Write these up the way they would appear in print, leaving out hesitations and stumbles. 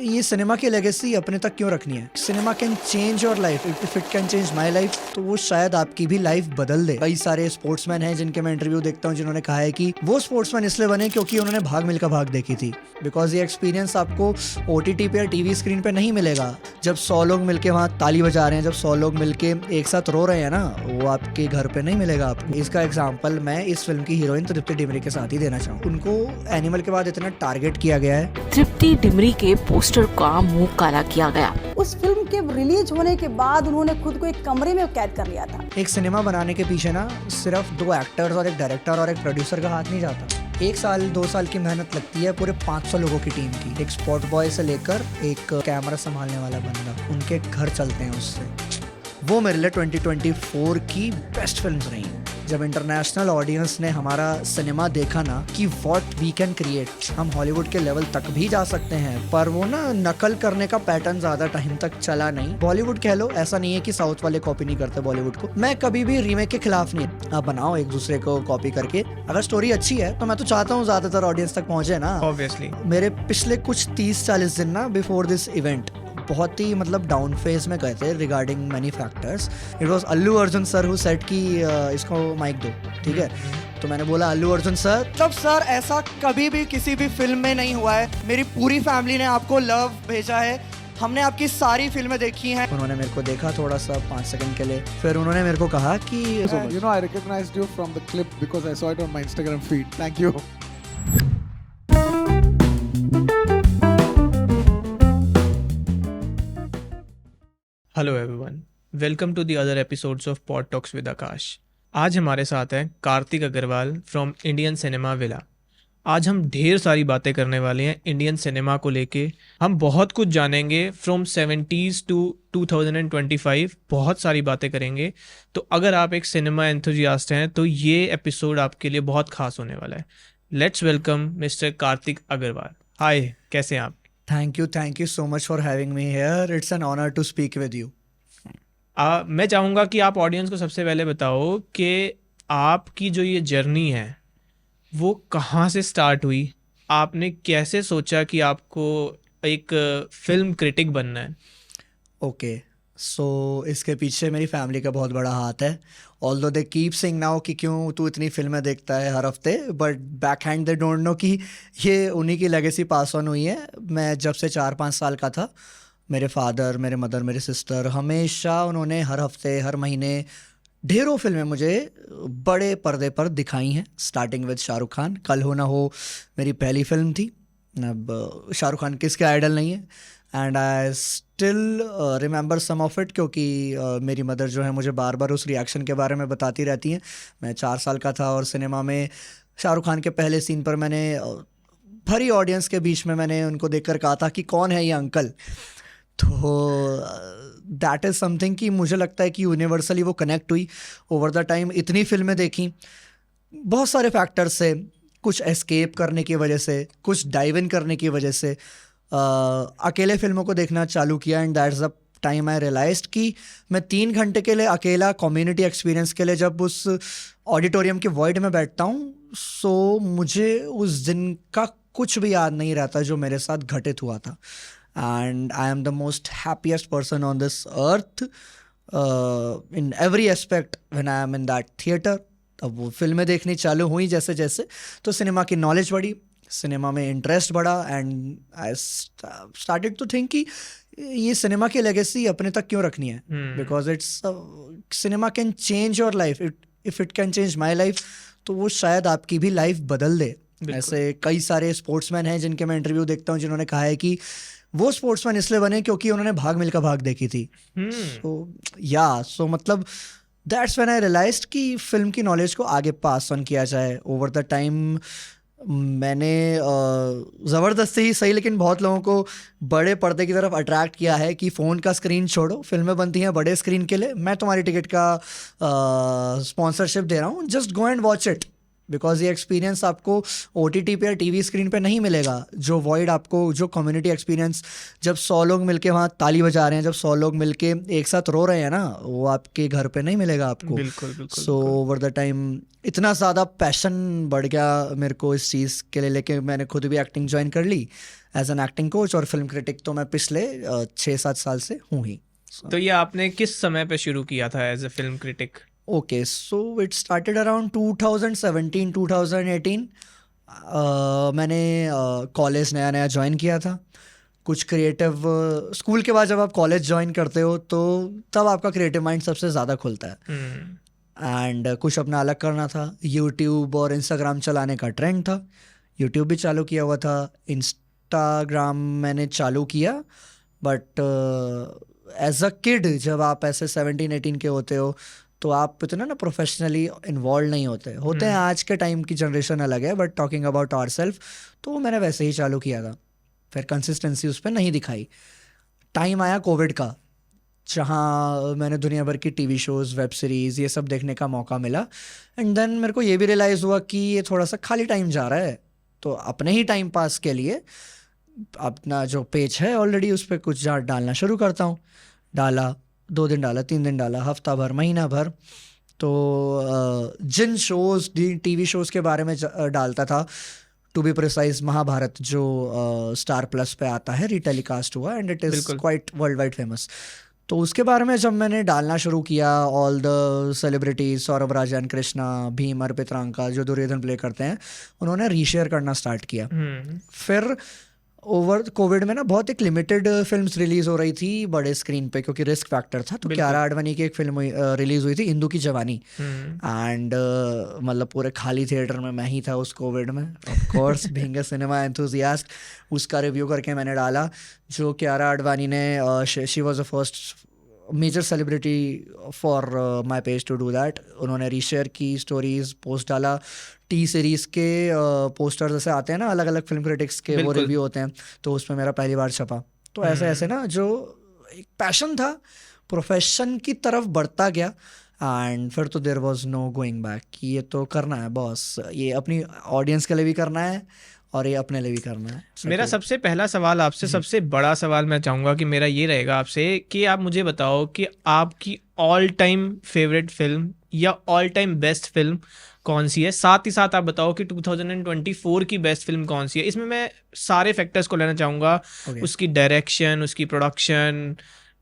ये सिनेमा की लेगेसी अपने तक क्यों रखनी है। Cinema can change your life if it can change my life, तो वो शायद आपकी भी लाइफ बदल दे। कई सारे स्पोर्ट्समैन हैं जिनके मैं इंटरव्यू देखता हूँ जिन्होंने कहा है कि वो स्पोर्ट्समैन इसलिए बने क्योंकि उन्होंने भाग मिल्खा भाग देखी थी। बिकॉज ये एक्सपीरियंस आपको OTT पे या टीवी स्क्रीन पे नहीं मिलेगा। जब 100 लोग मिलके वहाँ ताली बजा रहे हैं, जब 100 लोग मिलके एक साथ रो रहे हैं ना, वो आपके घर पे नहीं मिलेगा आपको। इसका एग्जाम्पल मैं इस फिल्म की हीरोइन तृप्ति डिमरी के साथ ही देना चाहूँ। उनको एनिमल के बाद इतना टारगेट किया गया है। तृप्ति डिमरी के पोस्टर का मुंह काला किया गया। उस फिल्म के रिलीज होने के बाद उन्होंने खुद को एक कमरे में कैद कर लिया था। एक सिनेमा बनाने के पीछे ना सिर्फ 2 एक्टर्स और एक डायरेक्टर और एक प्रोड्यूसर का हाथ नहीं जाता। 1 साल 2 साल की मेहनत लगती है पूरे 500 लोगों की टीम की। एक स्पॉट बॉय से लेकर एक कैमरा संभालने वाला बंदा, उनके घर चलते हैं उससे। वो मेरे लिए 2024 की बेस्ट फिल्म्स रही। जब इंटरनेशनल ऑडियंस ने हमारा सिनेमा देखा ना कि व्हाट वी कैन क्रिएट, हम हॉलीवुड के लेवल तक भी जा सकते हैं। पर वो ना नकल करने का पैटर्न ज्यादा टाइम तक चला नहीं। बॉलीवुड कह लो, ऐसा नहीं है कि साउथ वाले कॉपी नहीं करते बॉलीवुड को। मैं कभी भी रीमेक के खिलाफ नहीं। आप बनाओ एक दूसरे को कॉपी करके, अगर स्टोरी अच्छी है तो मैं तो चाहता हूँ ज्यादातर ऑडियंस तक पहुंचे ना। ऑब्वियसली मेरे पिछले कुछ 30-40 दिन ना बिफोर दिस इवेंट बहुत ही मतलब डाउन फेज में गए थे regarding many factors. It was Allu Arjun sir who said कि इसको माइक दो, ठीक है। तो मैंने बोला अल्लू अर्जुन सर, तब सर ऐसा कभी भी किसी भी फिल्म में नहीं हुआ है। मेरी पूरी फैमिली ने आपको लव भेजा है, हमने आपकी सारी फिल्में देखी हैं। उन्होंने मेरे को देखा थोड़ा सा 5 सेकंड के लिए, फिर उन्होंने मेरे को कहा कि You know, I recognized you from the clip because I saw it on my Instagram feed. Thank you. Hello everyone, welcome to the other episodes of pod talks with Akash. आज हमारे साथ है Kartik Agarwal from Indian cinema villa. आज हम ढेर सारी बातें करने वाले हैं इंडियन सिनेमा को लेके। हम बहुत कुछ जानेंगे फ्रॉम 70s टू 2025, बहुत सारी बातें करेंगे। तो अगर आप एक सिनेमा एंथुजियास्ट हैं तो ये एपिसोड आपके लिए बहुत खास होने वाला है। Let's welcome mister Kartik Agarwal. Hi, कैसे हैं आप? Thank you so much for having me here. It's an honour to speak with you. मैं चाहूँगा कि आप ऑडियंस को सबसे पहले बताओ कि आपकी जो ये जर्नी है वो कहाँ से स्टार्ट हुई। आपने कैसे सोचा कि आपको एक फिल्म क्रिटिक बनना है? ओके, सो इसके पीछे मेरी फैमिली का बहुत बड़ा हाथ है। Although they keep saying now कि क्यों तू इतनी फिल्में देखता है हर हफ्ते, but back hand they don't know कि ये उन्हीं की लेगेसी पास ऑन हुई है। मैं जब से 4-5 साल का था, मेरे फादर, मेरे मदर, मेरे सिस्टर हमेशा उन्होंने हर हफ्ते हर महीने ढेरों फिल्में मुझे बड़े पर्दे पर दिखाई हैं। Starting with Shahrukh Khan. कल हो ना हो मेरी पहली फिल्म थी। अब शाहरुख खान किसके आइडल नहीं है, and I still remember some of it, क्योंकि मेरी मदर जो है मुझे बार बार उस रिएक्शन के बारे में बताती रहती हैं। मैं 4 साल का था और सिनेमा में शाहरुख खान के पहले सीन पर मैंने भरी ऑडियंस के बीच में मैंने उनको देखकर कहा था कि कौन है ये अंकल। तो दैट इज़ समथिंग कि मुझे लगता है कि यूनिवर्सली वो कनेक्ट हुई ओवर द टाइम। इतनी फिल्में देखी बहुत सारे फैक्टर्स से, कुछ एस्केप करने की वजह से, कुछ डाइव इन करने की वजह से अकेले फिल्मों को देखना चालू किया। And that's the time I realised कि मैं 3 घंटे के लिए अकेला कम्युनिटी एक्सपीरियंस के लिए जब उस ऑडिटोरियम के वॉइड में बैठता हूँ, सो मुझे उस दिन का कुछ भी याद नहीं रहता जो मेरे साथ घटित हुआ था। And I am the most happiest person on this earth in every aspect when I am in that theater. अब वो फिल्में देखनी चालू हुई जैसे जैसे, तो सिनेमा की नॉलेज बढ़ी, सिनेमा में इंटरेस्ट बढ़ा, and I started to think कि ये सिनेमा की लेगेसी अपने तक क्यों रखनी है। Because it's cinema can change your life if it can change my life, तो वो शायद आपकी भी लाइफ बदल दे। ऐसे कई सारे स्पोर्ट्समैन हैं जिनके मैं इंटरव्यू देखता हूँ जिन्होंने कहा है कि वो स्पोर्ट्समैन इसलिए बने क्योंकि उन्होंने भाग मिल्खा भाग देखी थी। सो मतलब दैट्स व्हेन आई रियलाइज्ड कि फिल्म की नॉलेज को आगे पास ऑन किया जाए। ओवर द टाइम मैंने ज़बरदस्ती ही सही, लेकिन बहुत लोगों को बड़े पर्दे की तरफ अट्रैक्ट किया है कि फ़ोन का स्क्रीन छोड़ो, फिल्में बनती हैं बड़े स्क्रीन के लिए, मैं तुम्हारी टिकट का स्पॉन्सरशिप दे रहा हूँ, just go and watch it. Because ये एक्सपीरियंस आपको OTT पे या टीवी स्क्रीन पे नहीं मिलेगा। जो वॉइड आपको, जो कम्युनिटी एक्सपीरियंस, जब 100 लोग मिलके वहाँ ताली बजा रहे हैं, जब 100 लोग मिलके एक साथ रो रहे हैं ना, वो आपके घर पे नहीं मिलेगा आपको। बिल्कुल। सो ओवर द टाइम इतना ज़्यादा पैशन बढ़ गया मेरे को इस चीज़ के लिए, लेके मैंने खुद भी एक्टिंग ज्वाइन कर ली। एज एन एक्टिंग कोच, और फिल्म क्रिटिक तो मैं पिछले 6-7 साल से हूँ ही. तो ये आपने किस समय पे शुरू किया था as a film critic? Okay, so it started around 2017-2018. मैंने कॉलेज नया नया ज्वाइन किया था. कुछ क्रिएटिव, स्कूल के बाद जब आप कॉलेज ज्वाइन करते हो तो तब आपका क्रिएटिव माइंड सबसे ज़्यादा खुलता है. एंड कुछ अपना अलग करना था. यूट्यूब और इंस्टाग्राम चलाने का ट्रेंड था. यूट्यूब भी चालू किया हुआ था, इंस्टाग्राम मैंने चालू किया. बट एज अ किड जब आप ऐसे 17-18 के होते हो तो आप इतना ना प्रोफेशनली इन्वॉल्व नहीं होते हैं. आज के टाइम की जनरेशन अलग है, बट टॉकिंग अबाउट आवरसेल्फ, तो मैंने वैसे ही चालू किया था. फिर कंसिस्टेंसी उस पर नहीं दिखाई. टाइम आया कोविड का, जहाँ मैंने दुनिया भर की टीवी शोज़, वेब सीरीज़, ये सब देखने का मौका मिला. एंड देन मेरे को ये भी रियलाइज़ हुआ कि ये थोड़ा सा खाली टाइम जा रहा है, तो अपने ही टाइम पास के लिए अपना जो पेज है ऑलरेडी उस पर कुछ डालना शुरू करता हूँ. डाला, 2 दिन डाला, 3 दिन डाला, हफ्ता भर, महीना भर. तो जिन शोज़, टीवी शोज़ के बारे में डालता था, टू बी प्रिसाइज महाभारत, जो स्टार प्लस पे आता है, रीटेलीकास्ट हुआ, and it is quite world wide famous. तो उसके बारे में जब मैंने डालना शुरू किया, ऑल द सेलिब्रिटीज, सौरभ राजन, कृष्णा, भीम, अर्पित रांका जो दुर्योधन प्ले करते हैं, उन्होंने रीशेयर करना स्टार्ट किया. फिर ओवर कोविड में ना बहुत एक लिमिटेड फिल्म्स रिलीज हो रही थी बड़े स्क्रीन पे, क्योंकि रिस्क फैक्टर था. तो कियारा आडवाणी की एक फिल्म रिलीज हुई थी, इंदु की जवानी. एंड मतलब पूरे खाली थिएटर में मैं ही था उस कोविड में, of course being a cinema enthusiast. उसका रिव्यू करके मैंने डाला. जो कियारा आडवाणी ने, she was the first major celebrity for my page to do that. उन्होंने रीशेयर की स्टोरीज, पोस्ट डाला. टी सीरीज़ के पोस्टर्स जैसे आते हैं ना, अलग अलग फिल्म क्रिटिक्स के, वो रिव्यू होते हैं, तो उसमें मेरा पहली बार छपा. तो ऐसे ऐसे ना, जो एक पैशन था, प्रोफेशन की तरफ बढ़ता गया. एंड फिर तो there was no going back कि ये तो करना है बॉस, ये अपनी ऑडियंस के लिए भी करना है और ये अपने लिए भी करना है. मेरा सबसे पहला सवाल आपसे, सबसे बड़ा सवाल मैं चाहूँगा कि मेरा ये रहेगा आपसे कि आप मुझे बताओ कि आपकी ऑल टाइम फेवरेट फिल्म या ऑल टाइम बेस्ट फिल्म कौन सी है. साथ ही साथ आप बताओ कि 2024 की बेस्ट फिल्म कौन सी है. इसमें मैं सारे फैक्टर्स को लेना चाहूँगा. उसकी डायरेक्शन, उसकी प्रोडक्शन,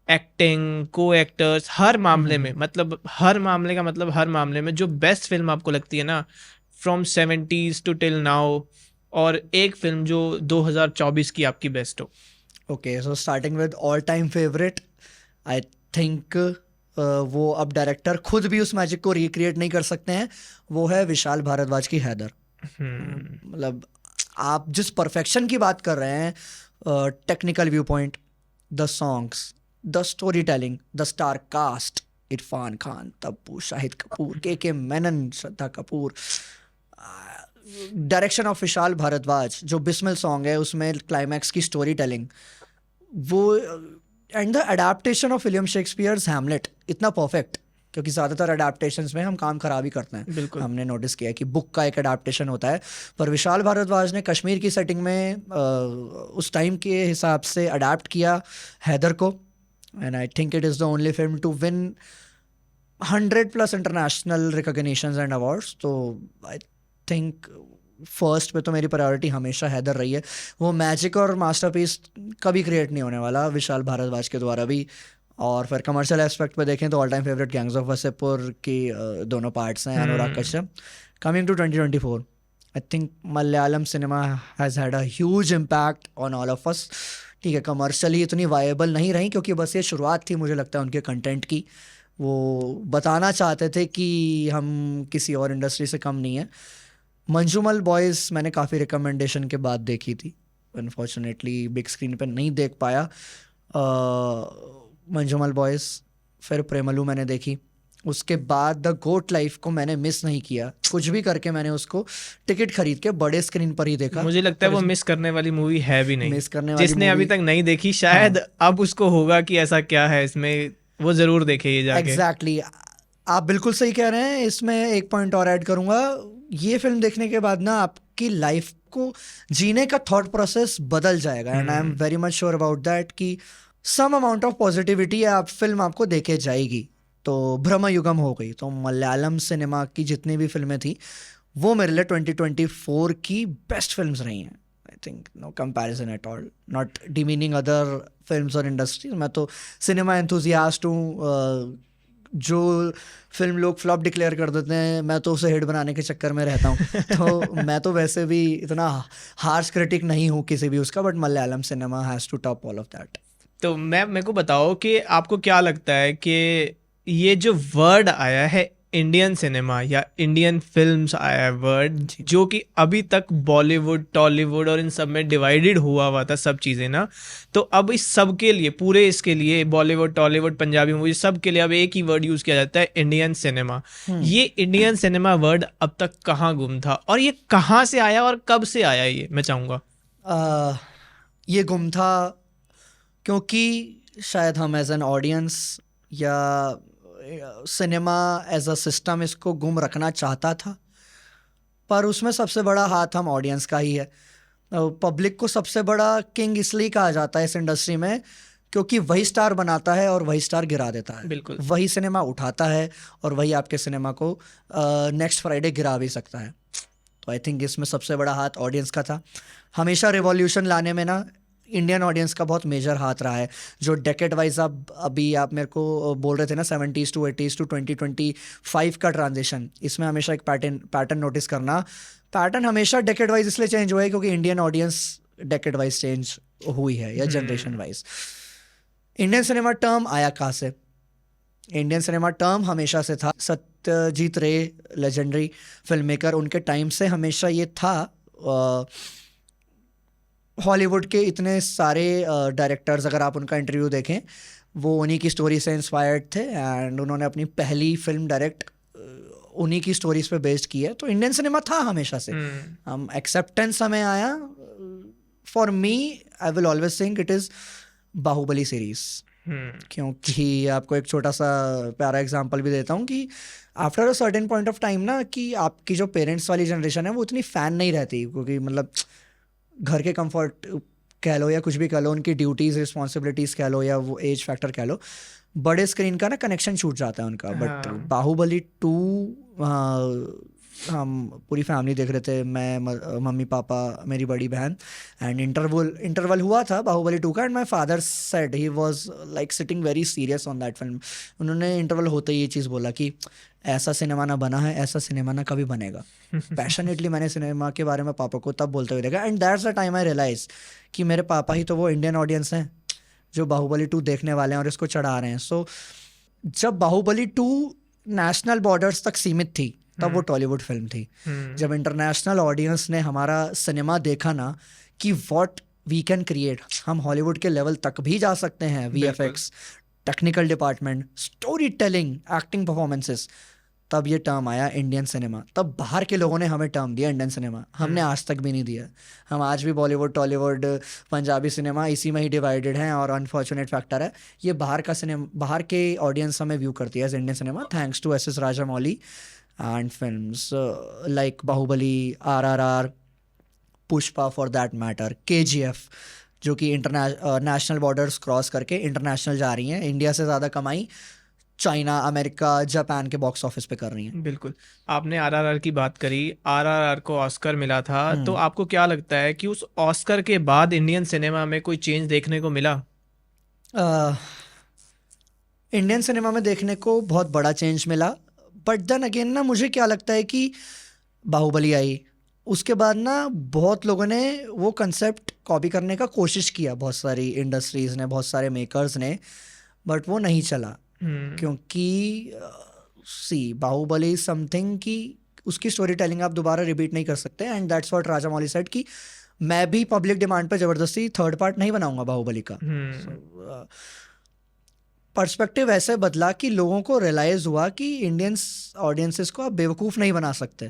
एक्टिंग, को एक्टर्स, हर मामले में, मतलब हर मामले का मतलब हर मामले में जो बेस्ट फिल्म आपको लगती है ना, from 70s to till now, और एक फिल्म जो 2024 की आपकी बेस्ट हो. Okay, so starting with all time favourite, I think वो अब डायरेक्टर खुद भी उस मैजिक को रिक्रिएट नहीं कर सकते हैं, वो है विशाल भारद्वाज की हैदर. मतलब आप जिस परफेक्शन की बात कर रहे हैं, technical view point, the songs, the story telling, the star cast, Irrfan Khan, Tabu, Shahid Kapoor, K Menon, Shraddha Kapoor, direction of Vishal Bhardwaj, जो बिस्मिल सॉन्ग है उसमें क्लाइमैक्स की स्टोरी टेलिंग, वो, and the adaptation of William Shakespeare's Hamlet, इतना परफेक्ट. क्योंकि ज़्यादातर अडेप्टेशंस में हम काम खराब ही करते हैं. हमने नोटिस किया कि बुक का एक अडेप्टेशन होता है, पर विशाल भारद्वाज ने कश्मीर की सेटिंग में उस टाइम के हिसाब से अडेप्ट किया हैदर को. And I think it is the only film to win 100+ international recognitions and awards. तो आई थिंक फर्स्ट पे तो मेरी प्रायोरिटी हमेशा हैदर रही है. वो मैजिक और मास्टरपीस कभी क्रिएट नहीं होने वाला विशाल भारद्वाज के द्वारा भी. और फिर कमर्शियल एस्पेक्ट पे देखें तो all time favourite Gangs of Wasseypur की दोनों पार्ट्स हैं, Anurag Kashyap. Coming to 2024, I think Malayalam cinema has had a huge impact on all of us. ठीक है, कमर्शियली इतनी वायबल नहीं रही क्योंकि बस ये शुरुआत थी, मुझे लगता है, उनके कंटेंट की. वो बताना चाहते थे कि हम किसी और इंडस्ट्री से कम नहीं है. मंजूमल बॉयज़ मैंने काफ़ी रिकमेंडेशन के बाद देखी थी, अनफॉर्चुनेटली बिग स्क्रीन पे नहीं देख पाया. मंजूमल बॉयज़, फिर प्रेमलू मैंने देखी. उसके बाद द गोट लाइफ को मैंने मिस नहीं किया, कुछ भी करके मैंने उसको टिकट खरीद के बड़े स्क्रीन पर ही देखा. मुझे लगता है वो मिस करने वाली मूवी है भी नहीं. मिस करने वाली जिसने अभी तक नहीं देखी, शायद अब उसको होगा कि ऐसा क्या है इसमें, वो ज़रूर देखे ये जाके. एग्जैक्टली, आप बिल्कुल सही कह रहे हैं. इसमें एक पॉइंट और ऐड करूँगा, ये फिल्म देखने के बाद ना आपकी लाइफ को जीने का थॉट प्रोसेस बदल जाएगा. And I am very much sure about that कि सम अमाउंट ऑफ पॉजिटिविटी आप फिल्म आपको देके जाएगी. तो ब्रह्मयुगम हो गई. तो मलयालम सिनेमा की जितनी भी फिल्में थी वो मेरे लिए 2024 की बेस्ट फिल्म्स रही हैं. I think no comparison at all, not demeaning other films और इंडस्ट्रीज। मैं तो सिनेमा एंथुजियास्ट हूँ। जो फिल्म लोग फ्लॉप डिक्लेयर कर देते हैं, मैं तो उसे हिट बनाने के चक्कर में रहता हूँ। तो मैं तो वैसे भी इतना हार्श क्रिटिक नहीं हूँ किसी भी उसका, but Malayalam cinema has to top all of that. तो मेरे को बताओ कि आपको क्या लगता है कि ये जो वर्ड आया है इंडियन सिनेमा या इंडियन फिल्म्स आया है वर्ड, जो कि अभी तक बॉलीवुड, टॉलीवुड और इन सब में डिवाइडेड हुआ था सब चीज़ें ना, तो अब इस सब के लिए, पूरे इसके लिए, बॉलीवुड, टॉलीवुड, पंजाबी मूवी, सब के लिए अब एक ही वर्ड यूज़ किया जाता है, इंडियन सिनेमा। ये इंडियन सिनेमा वर्ड अब तक कहाँ गुम था और ये कहाँ से आया और कब से आया, ये मैं चाहूँगा। ये गुम था क्योंकि शायद हम एज एन ऑडियंस या सिनेमा एज अ सिस्टम इसको गुम रखना चाहता था, पर उसमें सबसे बड़ा हाथ हम ऑडियंस का ही है। पब्लिक को सबसे बड़ा किंग इसलिए कहा जाता है इस इंडस्ट्री में क्योंकि वही स्टार बनाता है और वही स्टार गिरा देता है। बिल्कुल। वही सिनेमा उठाता है और वही आपके सिनेमा को नेक्स्ट फ्राइडे गिरा भी सकता है। तो आई थिंक इसमें सबसे बड़ा हाथ ऑडियंस का था। हमेशा रिवॉल्यूशन लाने में ना इंडियन ऑडियंस का बहुत मेजर हाथ रहा है। जो डेकेड वाइज अभी आप मेरे को बोल रहे थे ना, 70s टू 80s टू 2025 का ट्रांजिशन, इसमें हमेशा एक पैटर्न नोटिस करना। पैटर्न हमेशा डेकेड वाइज इसलिए चेंज हुआ है क्योंकि Indian audience decade wise change हुई है या generation wise. Indian cinema term आया कहाँ से? इंडियन सिनेमा टर्म हमेशा से था। सत्यजीत रे लेजेंडरी फिल्म मेकर, उनके टाइम से हमेशा ये था। हॉलीवुड के इतने सारे डायरेक्टर्स अगर आप उनका इंटरव्यू देखें, वो उन्हीं की स्टोरी से इंस्पायर्ड थे एंड उन्होंने अपनी पहली फिल्म डायरेक्ट उन्हीं की स्टोरीज पे बेस्ड की है। तो इंडियन सिनेमा था हमेशा से। हम एक्सेप्टेंस हमें आया। For me I will always think it is Baahubali series, क्योंकि आपको एक छोटा सा प्यारा एग्जांपल भी देता हूँ कि after a certain point of time ना, कि आपकी जो पेरेंट्स वाली जनरेशन है वो उतनी फ़ैन नहीं रहती, क्योंकि मतलब घर के कंफर्ट कह लो या कुछ भी कह लो, उनकी ड्यूटीज़ रिस्पॉन्सिबिलिटीज़ कह लो या वो एज फैक्टर कह लो, बड़े स्क्रीन का ना कनेक्शन छूट जाता है उनका। बट बाहुबली 2 हम पूरी फैमिली देख रहे थे, मैं, मम्मी पापा, मेरी बड़ी बहन, एंड इंटरवल हुआ था बाहुबली 2 का, and my father said he was like sitting very serious on that film. उन्होंने इंटरवल होते ही ये चीज़ बोला कि ऐसा सिनेमा ना बना है, ऐसा सिनेमा ना कभी बनेगा। पैशनेटली मैंने सिनेमा के बारे में पापा को तब बोलते हुए देखा, and that's the time I realise कि मेरे पापा ही तो वो इंडियन ऑडियंस हैं जो बाहुबली 2 देखने वाले हैं और इसको चढ़ा रहे हैं। सो जब बाहुबली 2 नेशनल बॉर्डर्स तक सीमित थी तब वो टॉलीवुड फिल्म थी। जब इंटरनेशनल ऑडियंस ने हमारा सिनेमा देखा ना कि व्हाट वी कैन क्रिएट, हम हॉलीवुड के लेवल तक भी जा सकते हैं, VFX, technical department, story telling, acting performances, तब ये टर्म आया इंडियन सिनेमा। तब बाहर के लोगों ने हमें टर्म दिया इंडियन सिनेमा, हमने आज तक भी नहीं दिया। हम आज भी बॉलीवुड, टॉलीवुड, पंजाबी सिनेमा इसी में ही डिवाइडेड हैं, और अनफॉर्चुनेट फैक्टर है ये बाहर का सिनेमा, बाहर के ऑडियंस हमें व्यू करती है as Indian cinema, thanks to SS Rajamouli and films like Bahubali, RRR, Pushpa for that matter, KGF, जो कि नेशनल बॉर्डर्स क्रॉस करके इंटरनेशनल जा रही हैं। इंडिया से ज़्यादा कमाई चाइना, अमेरिका, जापान के बॉक्स ऑफिस पे कर रही हैं। बिल्कुल। आपने RRR की बात करी, RRR को ऑस्कर मिला था, तो आपको क्या लगता है कि उस ऑस्कर के बाद इंडियन सिनेमा में कोई चेंज देखने को मिला? इंडियन सिनेमा में देखने को बहुत बड़ा चेंज मिला, बट देन अगेन ना, मुझे क्या लगता है कि बाहुबली आई, उसके बाद ना बहुत लोगों ने वो कंसेप्ट कॉपी करने का कोशिश किया, बहुत सारी इंडस्ट्रीज़ ने, बहुत सारे मेकर्स ने, बट वो नहीं चला। क्योंकि सी बाहुबली समथिंग कि उसकी स्टोरी टेलिंग आप दोबारा रिपीट नहीं कर सकते, and that's what Rajamouli said कि मैं भी पब्लिक डिमांड पे ज़बरदस्ती थर्ड पार्ट नहीं बनाऊंगा बाहुबली का। पर्सपेक्टिव ऐसे बदला कि लोगों को रियलाइज़ हुआ कि इंडियंस ऑडियंसेस को आप बेवकूफ़ नहीं बना सकते।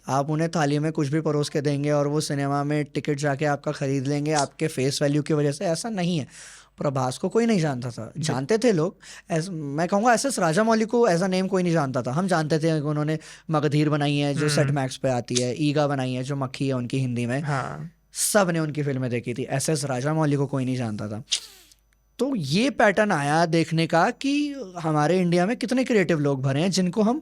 आप उन्हें थाली में कुछ भी परोस के देंगे और वो सिनेमा में टिकट जाके आपका ख़रीद लेंगे आपके फेस वैल्यू की वजह से, ऐसा नहीं है। प्रभास को कोई नहीं जानता था, जानते थे लोग, मैं कहूँगा SS राजामौली को एज अ नेम कोई नहीं जानता था। हम जानते थे कि उन्होंने मगधीर बनाई है जो सेट मैक्स पे आती है, ईगा बनाई है जो मक्खी है उनकी हिंदी में, सब ने उनकी फिल्में देखी थी। SS राजामौली को कोई नहीं जानता था। तो ये पैटर्न आया देखने का कि हमारे इंडिया में कितने क्रिएटिव लोग भरे हैं जिनको हम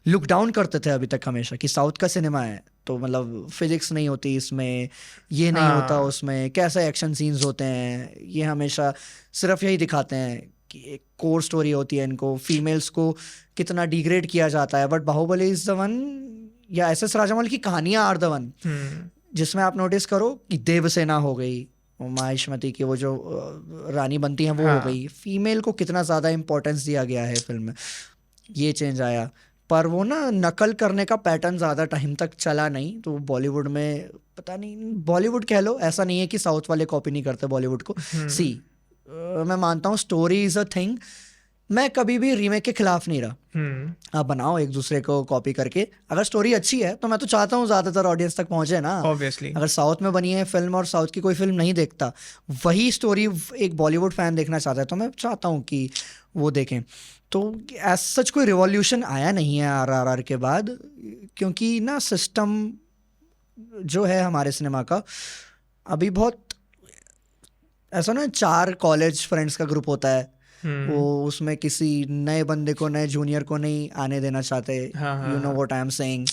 लुक डाउन करते थे अभी तक हमेशा कि साउथ का सिनेमा है तो मतलब फिजिक्स नहीं होती इसमें, ये नहीं होता हाँ। उसमें, कैसे एक्शन सीन्स होते हैं, ये हमेशा सिर्फ यही दिखाते हैं कि एक कोर स्टोरी होती है, इनको फीमेल्स को कितना डिग्रेड किया जाता है। But Baahubali is the one या एस राजामौली की कहानियां आर द वन जिसमें आप नोटिस करो कि देवसेना हो गई, माहिष्मती की वो जो रानी बनती हैं वो हो हाँ। गई, फीमेल को कितना ज़्यादा इम्पोर्टेंस दिया गया है फिल्म में, ये चेंज आया। पर वो ना नकल करने का पैटर्न ज़्यादा टाइम तक चला नहीं, तो बॉलीवुड में पता नहीं, बॉलीवुड कह लो, ऐसा नहीं है कि साउथ वाले कॉपी नहीं करते बॉलीवुड को। सी मैं मानता हूँ स्टोरी इज़ अ थिंग, मैं कभी भी रीमेक के खिलाफ नहीं रहा। आप बनाओ एक दूसरे को कॉपी करके, अगर स्टोरी अच्छी है तो मैं तो चाहता हूँ ज़्यादातर ऑडियंस तक पहुँचे ना। ऑब्वियसली। अगर साउथ में बनी है फिल्म और साउथ की कोई फिल्म नहीं देखता, वही स्टोरी एक बॉलीवुड फैन देखना चाहता है, तो मैं चाहता हूँ कि वो देखें। तो एज सच कोई रिवॉल्यूशन आया नहीं है आरआरआर के बाद, क्योंकि ना सिस्टम जो है हमारे सिनेमा का अभी बहुत ऐसा ना, 4 कॉलेज फ्रेंड्स का ग्रुप होता है, वो उसमें किसी नए बंदे को, नए जूनियर को नहीं आने देना चाहते। You know what I am saying.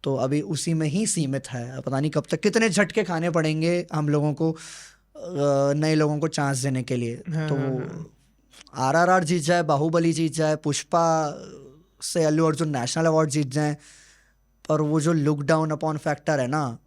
तो अभी उसी में ही सीमित है, पता नहीं कब तक कितने झटके खाने पड़ेंगे हम लोगों को नए लोगों को चांस देने के लिए। तो आरआरआर जीत जाए, बाहुबली जीत जाए, पुष्पा से अल्लू अर्जुन नेशनल अवार्ड जीत जाए, पर वो जो लुक डाउन अपॉन फैक्टर है ना,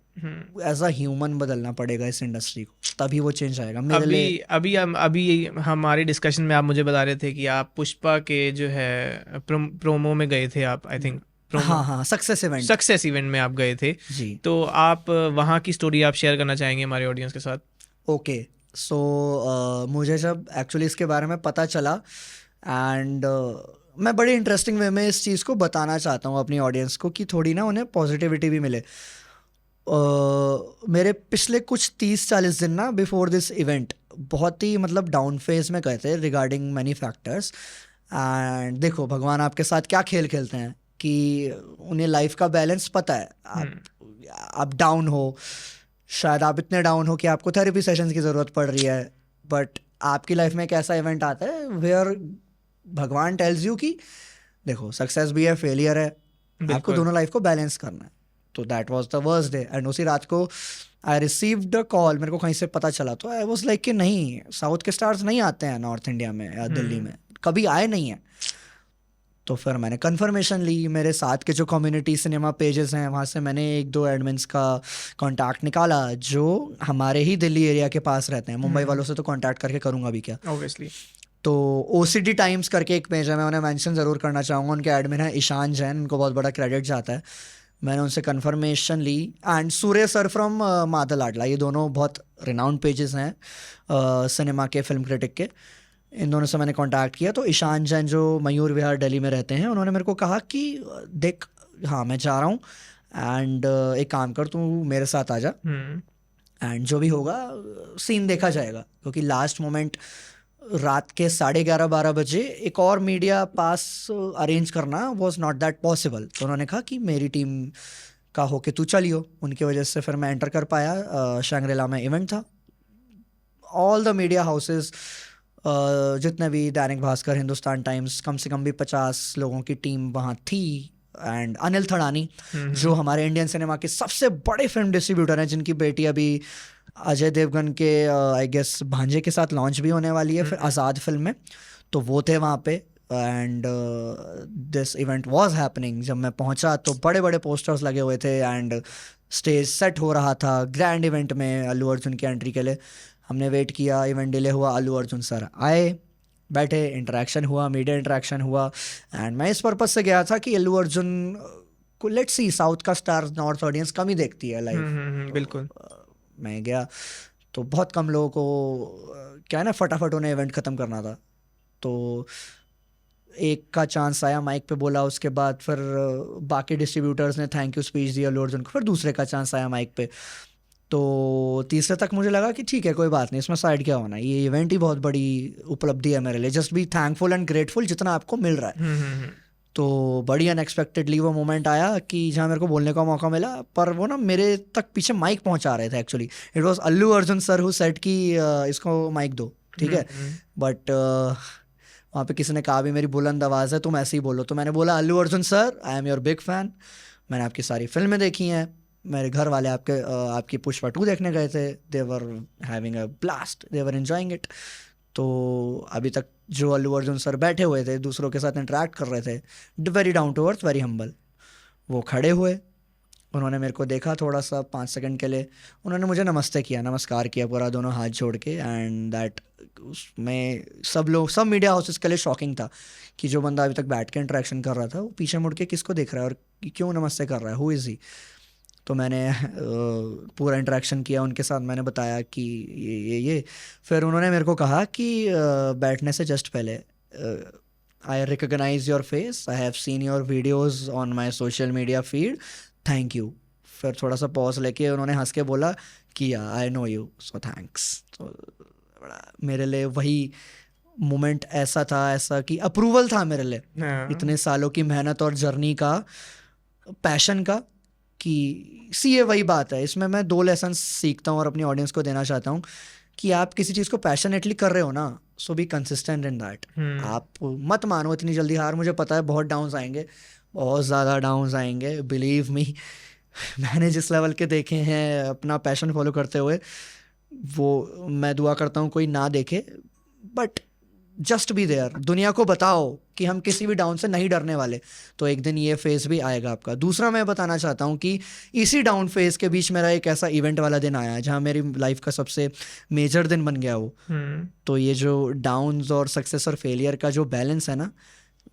एज अ ह्यूमन बदलना पड़ेगा इस इंडस्ट्री को, तभी वो चेंज आएगा मेरे लिए। अभी हमारी डिस्कशन में आप मुझे बता रहे थे कि आप पुष्पा के जो है प्रोमो में गए थे आप, आई थिंक हाँ, सक्सेस इवेंट में आप गए थे जी। तो आप वहाँ की स्टोरी आप शेयर करना चाहेंगे हमारे ऑडियंस के साथ? ओके, सो मुझे जब एक्चुअली इसके बारे में पता चला, एंड मैं बड़े इंटरेस्टिंग वे में इस चीज़ को बताना चाहता हूँ अपनी ऑडियंस को कि थोड़ी ना उन्हें पॉजिटिविटी भी मिले। मेरे पिछले कुछ 30-40 दिन ना बिफोर दिस इवेंट बहुत ही मतलब डाउन फेज में गए थे रिगार्डिंग मैनी फैक्टर्स। एंड देखो भगवान आपके साथ क्या खेल खेलते हैं कि उन्हें लाइफ का बैलेंस पता है। आप डाउन हो, शायद आप इतने डाउन हो कि आपको थेरेपी सेशंस की ज़रूरत पड़ रही है, बट आपकी लाइफ में एक ऐसा इवेंट आता है वेयर भगवान टेल्स यू कि देखो सक्सेस भी है, फेलियर है, आपको दोनों लाइफ को बैलेंस करना है। तो that was the worst day. And उसी रात को आई रिसीव्ड अ कॉल, मेरे को कहीं से पता चला, तो आई वाज लाइक कि नहीं, साउथ के स्टार्स नहीं आते हैं नॉर्थ इंडिया में या दिल्ली में, कभी आए नहीं हैं। तो फिर मैंने कंफर्मेशन ली, मेरे साथ के जो कम्युनिटी सिनेमा पेजेस हैं वहाँ से मैंने 1-2 एडमिन्स का कांटेक्ट निकाला जो हमारे ही दिल्ली एरिया के पास रहते हैं। मुंबई वालों से तो कांटेक्ट करके करूँगा भी क्या, ऑब्वियसली। तो OCD टाइम्स करके एक पेज है, मैं उन्हें मेंशन ज़रूर करना चाहूँगा। उनके एडमिन है ईशान जैन, उनको बहुत बड़ा क्रेडिट जाता है। मैंने उनसे कंफर्मेशन ली, and Surya sir from Madal Aadla, ये दोनों बहुत रिनाउंड पेजेस हैं सिनेमा के, फिल्म क्रिटिक के। इन दोनों से मैंने कांटेक्ट किया। तो ईशान जैन जो मयूर विहार दिल्ली में रहते हैं, उन्होंने मेरे को कहा कि देख, हाँ मैं जा रहा हूँ, एंड एक काम कर, तू मेरे साथ आ जा, एंड जो भी होगा सीन देखा जाएगा। क्योंकि लास्ट मोमेंट रात के 11:30-12 बजे एक और मीडिया पास अरेंज करना वॉज नॉट दैट पॉसिबल। तो उन्होंने कहा कि मेरी टीम का हो के तू चलियो। उनकी वजह से फिर मैं एंटर कर पाया। शंग्रीला में इवेंट था, ऑल द मीडिया हाउसेस, जितने भी, दैनिक भास्कर, हिंदुस्तान टाइम्स, कम से कम भी 50 लोगों की टीम वहाँ थी। एंड अनिल थड़ानी जो हमारे इंडियन सिनेमा के सबसे बड़े फिल्म डिस्ट्रीब्यूटर हैं, जिनकी बेटी अभी अजय देवगन के आई गेस भांजे के साथ लॉन्च भी होने वाली है फिर आज़ाद फिल्म में, तो वो थे वहाँ पे। And this event was happening. जब मैं पहुँचा तो बड़े बड़े पोस्टर्स लगे हुए थे एंड स्टेज सेट हो रहा था ग्रैंड इवेंट में अल्लू अर्जुन की एंट्री के लिए। हमने वेट किया, इवेंट डिले हुआ, अल्लू अर्जुन सर आए, बैठे, इंटरेक्शन हुआ, मीडिया इंटरेक्शन हुआ। एंड मैं इस पर्पज से गया था कि अल्लू अर्जुन को, लेट्स सी, साउथ का स्टार नॉर्थ ऑडियंस कम ही देखती है लाइव। बिल्कुल। मैं गया तो बहुत कम लोगों को क्या है ना, फटाफट उन्हें इवेंट ख़त्म करना था। तो एक का चांस आया, माइक पे बोला, उसके बाद फिर बाकी डिस्ट्रीब्यूटर्स ने थैंक यू स्पीच दी अल्लू अर्जुन को, फिर दूसरे का चांस आया माइक पे। तो तीसरे तक मुझे लगा कि ठीक है, कोई बात नहीं, इसमें साइड क्या होना है, ये इवेंट ही बहुत बड़ी उपलब्धि है मेरे लिए। Just be thankful and grateful जितना आपको मिल रहा है। तो बड़ी अनएक्सपेक्टेडली वो मोमेंट आया कि जहाँ मेरे को बोलने का मौका मिला, पर वो ना मेरे तक पीछे माइक पहुँचा रहे थे। Actually it was Allu Arjun sir who said कि इसको माइक दो। ठीक है, बट वहाँ पे किसी ने कहा भी मेरी बुलंद आवाज़ है तुम ऐसे ही बोलो, तो मैंने बोला Allu Arjun sir I am your big fan, मैंने आपकी सारी फिल्में देखी हैं, मेरे घर वाले आपकी पुष्पा 2 देखने गए थे, they were having a blast, they were enjoying it. तो अभी तक जो अल्लू अर्जुन सर बैठे हुए थे दूसरों के साथ इंटरेक्ट कर रहे थे, very down to earth, very humble, वो खड़े हुए, उन्होंने मेरे को देखा थोड़ा सा 5 सेकंड के लिए, उन्होंने मुझे नमस्ते किया, नमस्कार किया पूरा दोनों हाथ जोड़ के, एंड दैट उसमें सब मीडिया हाउसेस के लिए शॉकिंग था कि जो बंदा अभी तक बैठ के इंटरेक्शन कर रहा था वो पीछे मुड़ के किसको देख रहा है और क्यों नमस्ते कर रहा है, हु इज़ ही। तो मैंने पूरा इंटरेक्शन किया उनके साथ, मैंने बताया कि ये फिर उन्होंने मेरे को कहा कि बैठने से जस्ट पहले I recognise your face, I have seen your videos on my social media feed, thank you. फिर थोड़ा सा पॉज लेके उन्होंने हंस के बोला कि I know you so thanks. तो बड़ा मेरे लिए वही मोमेंट ऐसा था, ऐसा कि अप्रूवल था मेरे लिए इतने सालों की मेहनत और जर्नी का, पैशन का, कि ये वही बात है। इसमें मैं 2 लेसन सीखता हूँ और अपनी ऑडियंस को देना चाहता हूँ कि आप किसी चीज़ को पैशनेटली कर रहे हो ना, सो बी कंसिस्टेंट इन दैट। आप मत मानो इतनी जल्दी हार, मुझे पता है बहुत डाउन्स आएंगे, बहुत ज़्यादा डाउन्स आएंगे, बिलीव मी। मैंने जिस लेवल के देखे हैं अपना पैशन फॉलो करते हुए, वो मैं दुआ करता हूँ कोई ना देखे, बट जस्ट बी देयर, दुनिया को बताओ कि हम किसी भी डाउन से नहीं डरने वाले, तो एक दिन ये फेज़ भी आएगा आपका। दूसरा मैं बताना चाहता हूँ कि इसी डाउन फेज़ के बीच मेरा एक ऐसा इवेंट वाला दिन आया जहाँ मेरी लाइफ का सबसे मेजर दिन बन गया वो। तो ये जो डाउन्स और सक्सेस और फेलियर का जो बैलेंस है ना,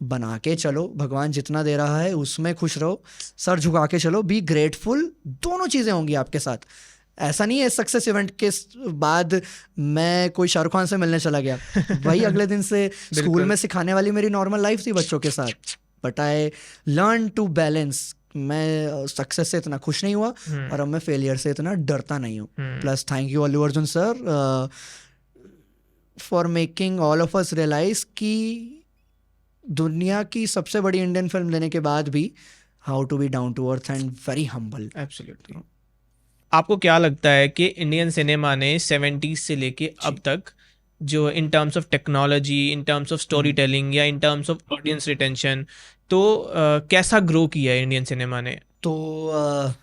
बना के चलो, भगवान जितना दे रहा है उसमें खुश रहो, सर झुका के चलो, बी ग्रेटफुल, दोनों चीज़ें होंगी आपके साथ। ऐसा नहीं है सक्सेस इवेंट के बाद मैं कोई शाहरुख खान से मिलने चला गया, वही अगले दिन से स्कूल में सिखाने वाली मेरी नॉर्मल लाइफ थी बच्चों के साथ, but I learn to balance. मैं सक्सेस से इतना खुश नहीं हुआ और अब मैं फेलियर से इतना डरता नहीं हूँ। Plus thank you Allu Arjun sir for making all of us realise कि दुनिया की सबसे बड़ी इंडियन फिल्म देने के बाद भी how to be down to earth and very humble. Absolutely. आपको क्या लगता है कि इंडियन सिनेमा ने 70s से लेके अब तक जो in terms of technology, in terms of story telling या in terms of audience retention, तो कैसा ग्रो किया है इंडियन सिनेमा ने? तो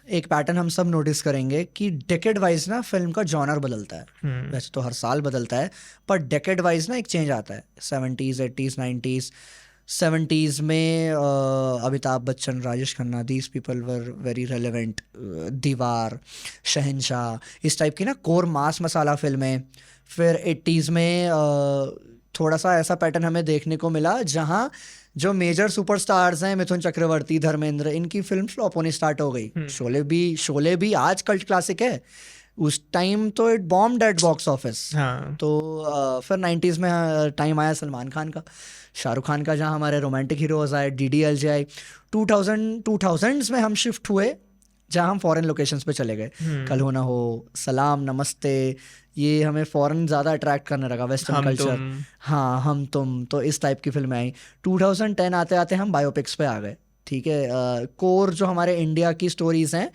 एक पैटर्न हम सब नोटिस करेंगे कि डेकेड वाइज ना फिल्म का जॉनर बदलता है। वैसे तो हर साल बदलता है, पर डेकेड वाइज ना एक चेंज आता है। 70s, 80s, 90s, 70s में Amitabh Bachchan, Rajesh Khanna, these people were very relevant. दीवार, शहंशाह, इस टाइप की ना कोर मास मसाला फिल्में। फिर 80s में थोड़ा सा ऐसा पैटर्न हमें देखने को मिला जहाँ जो मेजर सुपरस्टार्स हैं, मिथुन चक्रवर्ती, धर्मेंद्र, इनकी फिल्म फ्लॉप होनी स्टार्ट हो गई। शोले भी आज कल्ट क्लासिक है, उस टाइम तो it bombed at box office. तो फिर 90s में टाइम आया सलमान खान का, शाहरुख खान का, जहाँ हमारे रोमांटिक हीरोज आए, DDLJ आए। 2000s में हम शिफ्ट हुए जहाँ हम फॉरेन लोकेशंस पे चले गए। कल हो ना हो, सलाम, नमस्ते, ये हमें फॉरेन ज़्यादा अट्रैक्ट करने लगा, वेस्टर्न कल्चर। हाँ, हम तुम, तो इस टाइप की फिल्में आई। 2010 आते आते हम बायोपिक्स पे आ गए। ठीक है, कोर जो हमारे इंडिया की स्टोरीज हैं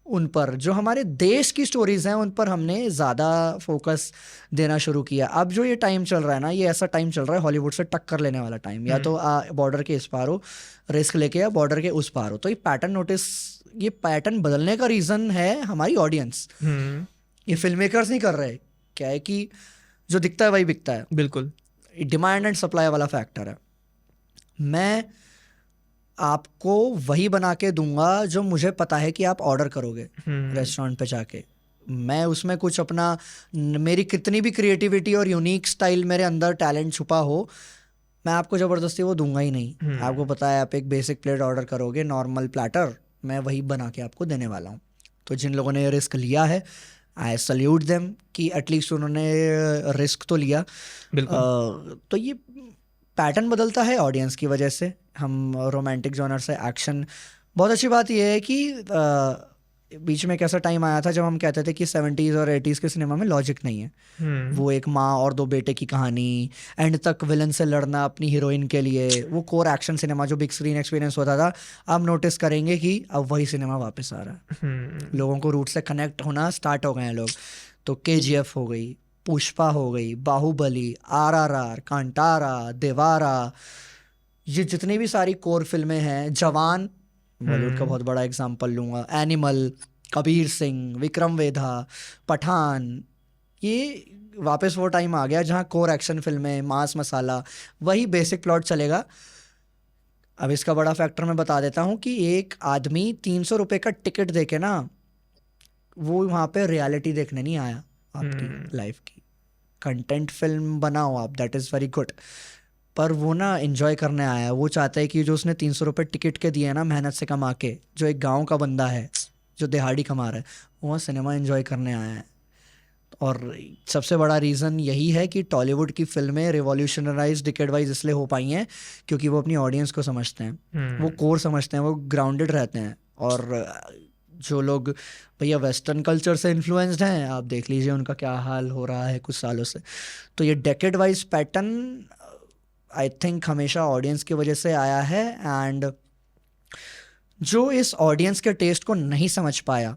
उन पर, जो हमारे देश की स्टोरीज हैं उन पर हमने ज़्यादा फोकस देना शुरू किया। अब जो ये टाइम चल रहा है ना, ये ऐसा टाइम चल रहा है हॉलीवुड से टक्कर लेने वाला टाइम। या तो बॉर्डर के इस पार हो, रिस्क लेके, या बॉर्डर के उस पार हो। तो ये पैटर्न बदलने का रीज़न है हमारी ऑडियंस। ये फिल्म मेकर्स नहीं कर रहे। क्या है कि जो दिखता है वही बिकता है। बिल्कुल, डिमांड एंड सप्लाई वाला फैक्टर है। मैं आपको वही बना के दूंगा जो मुझे पता है कि आप ऑर्डर करोगे रेस्टोरेंट पे जाके। मैं उसमें कुछ अपना, मेरी कितनी भी क्रिएटिविटी और यूनिक स्टाइल मेरे अंदर टैलेंट छुपा हो, मैं आपको ज़बरदस्ती वो दूंगा ही नहीं। आपको पता है आप एक बेसिक प्लेट ऑर्डर करोगे, नॉर्मल प्लेटर, मैं वही बना के आपको देने वाला हूँ। तो जिन लोगों ने ये रिस्क लिया है, आई सल्यूट देम कि एटलीस्ट उन्होंने रिस्क तो लिया। तो ये पैटर्न बदलता है ऑडियंस की वजह से। हम रोमांटिक जॉनर से एक्शन, बहुत अच्छी बात यह है कि बीच में एक ऐसा टाइम आया था जब हम कहते थे कि 70s और 80s के सिनेमा में लॉजिक नहीं है। वो एक माँ और 2 बेटे की कहानी, एंड तक विलन से लड़ना अपनी हीरोइन के लिए, वो कोर एक्शन सिनेमा जो बिग स्क्रीन एक्सपीरियंस होता था। अब नोटिस करेंगे कि अब वही सिनेमा वापस आ रहा है। लोगों को रूट से कनेक्ट होना स्टार्ट हो गए हैं लोग। तो KGF हो गई, पुष्पा हो गई, बाहुबली, आरआरआर, कांतारा, देवारा, ये जितनी भी सारी कोर फिल्में हैं, जवान बॉलीवुड का बहुत बड़ा एग्जांपल लूंगा, एनिमल, कबीर सिंह, विक्रम वेधा, पठान, ये वापस वो टाइम आ गया जहाँ कोर एक्शन फिल्में, मास मसाला, वही बेसिक प्लॉट चलेगा। अब इसका बड़ा फैक्टर मैं बता देता हूँ कि एक आदमी 300 रुपये का टिकट देके ना, वो वहाँ पे रियलिटी देखने नहीं आया आपकी लाइफ की। कंटेंट फिल्म बनाओ आप, दैट इज़ वेरी गुड, पर वो ना एंजॉय करने आया है। वो चाहता है कि जो उसने 300 रुपये टिकट के दिए ना मेहनत से कमा के, जो एक गांव का बंदा है जो दिहाड़ी कमा रहा है, वो सिनेमा एंजॉय करने आया है। और सबसे बड़ा रीज़न यही है कि टॉलीवुड की फिल्में रिवॉल्यूशनराइज डिकेड वाइज इसलिए हो पाई हैं क्योंकि वो अपनी ऑडियंस को समझते हैं, वो कोर समझते हैं, वो ग्राउंडेड रहते हैं। और जो लोग भैया वेस्टर्न कल्चर से इन्फ्लुएंस्ड हैं, आप देख लीजिए उनका क्या हाल हो रहा है कुछ सालों से। तो ये decade wise pattern I think हमेशा ऑडियंस की वजह से आया है, एंड जो इस ऑडियंस के टेस्ट को नहीं समझ पाया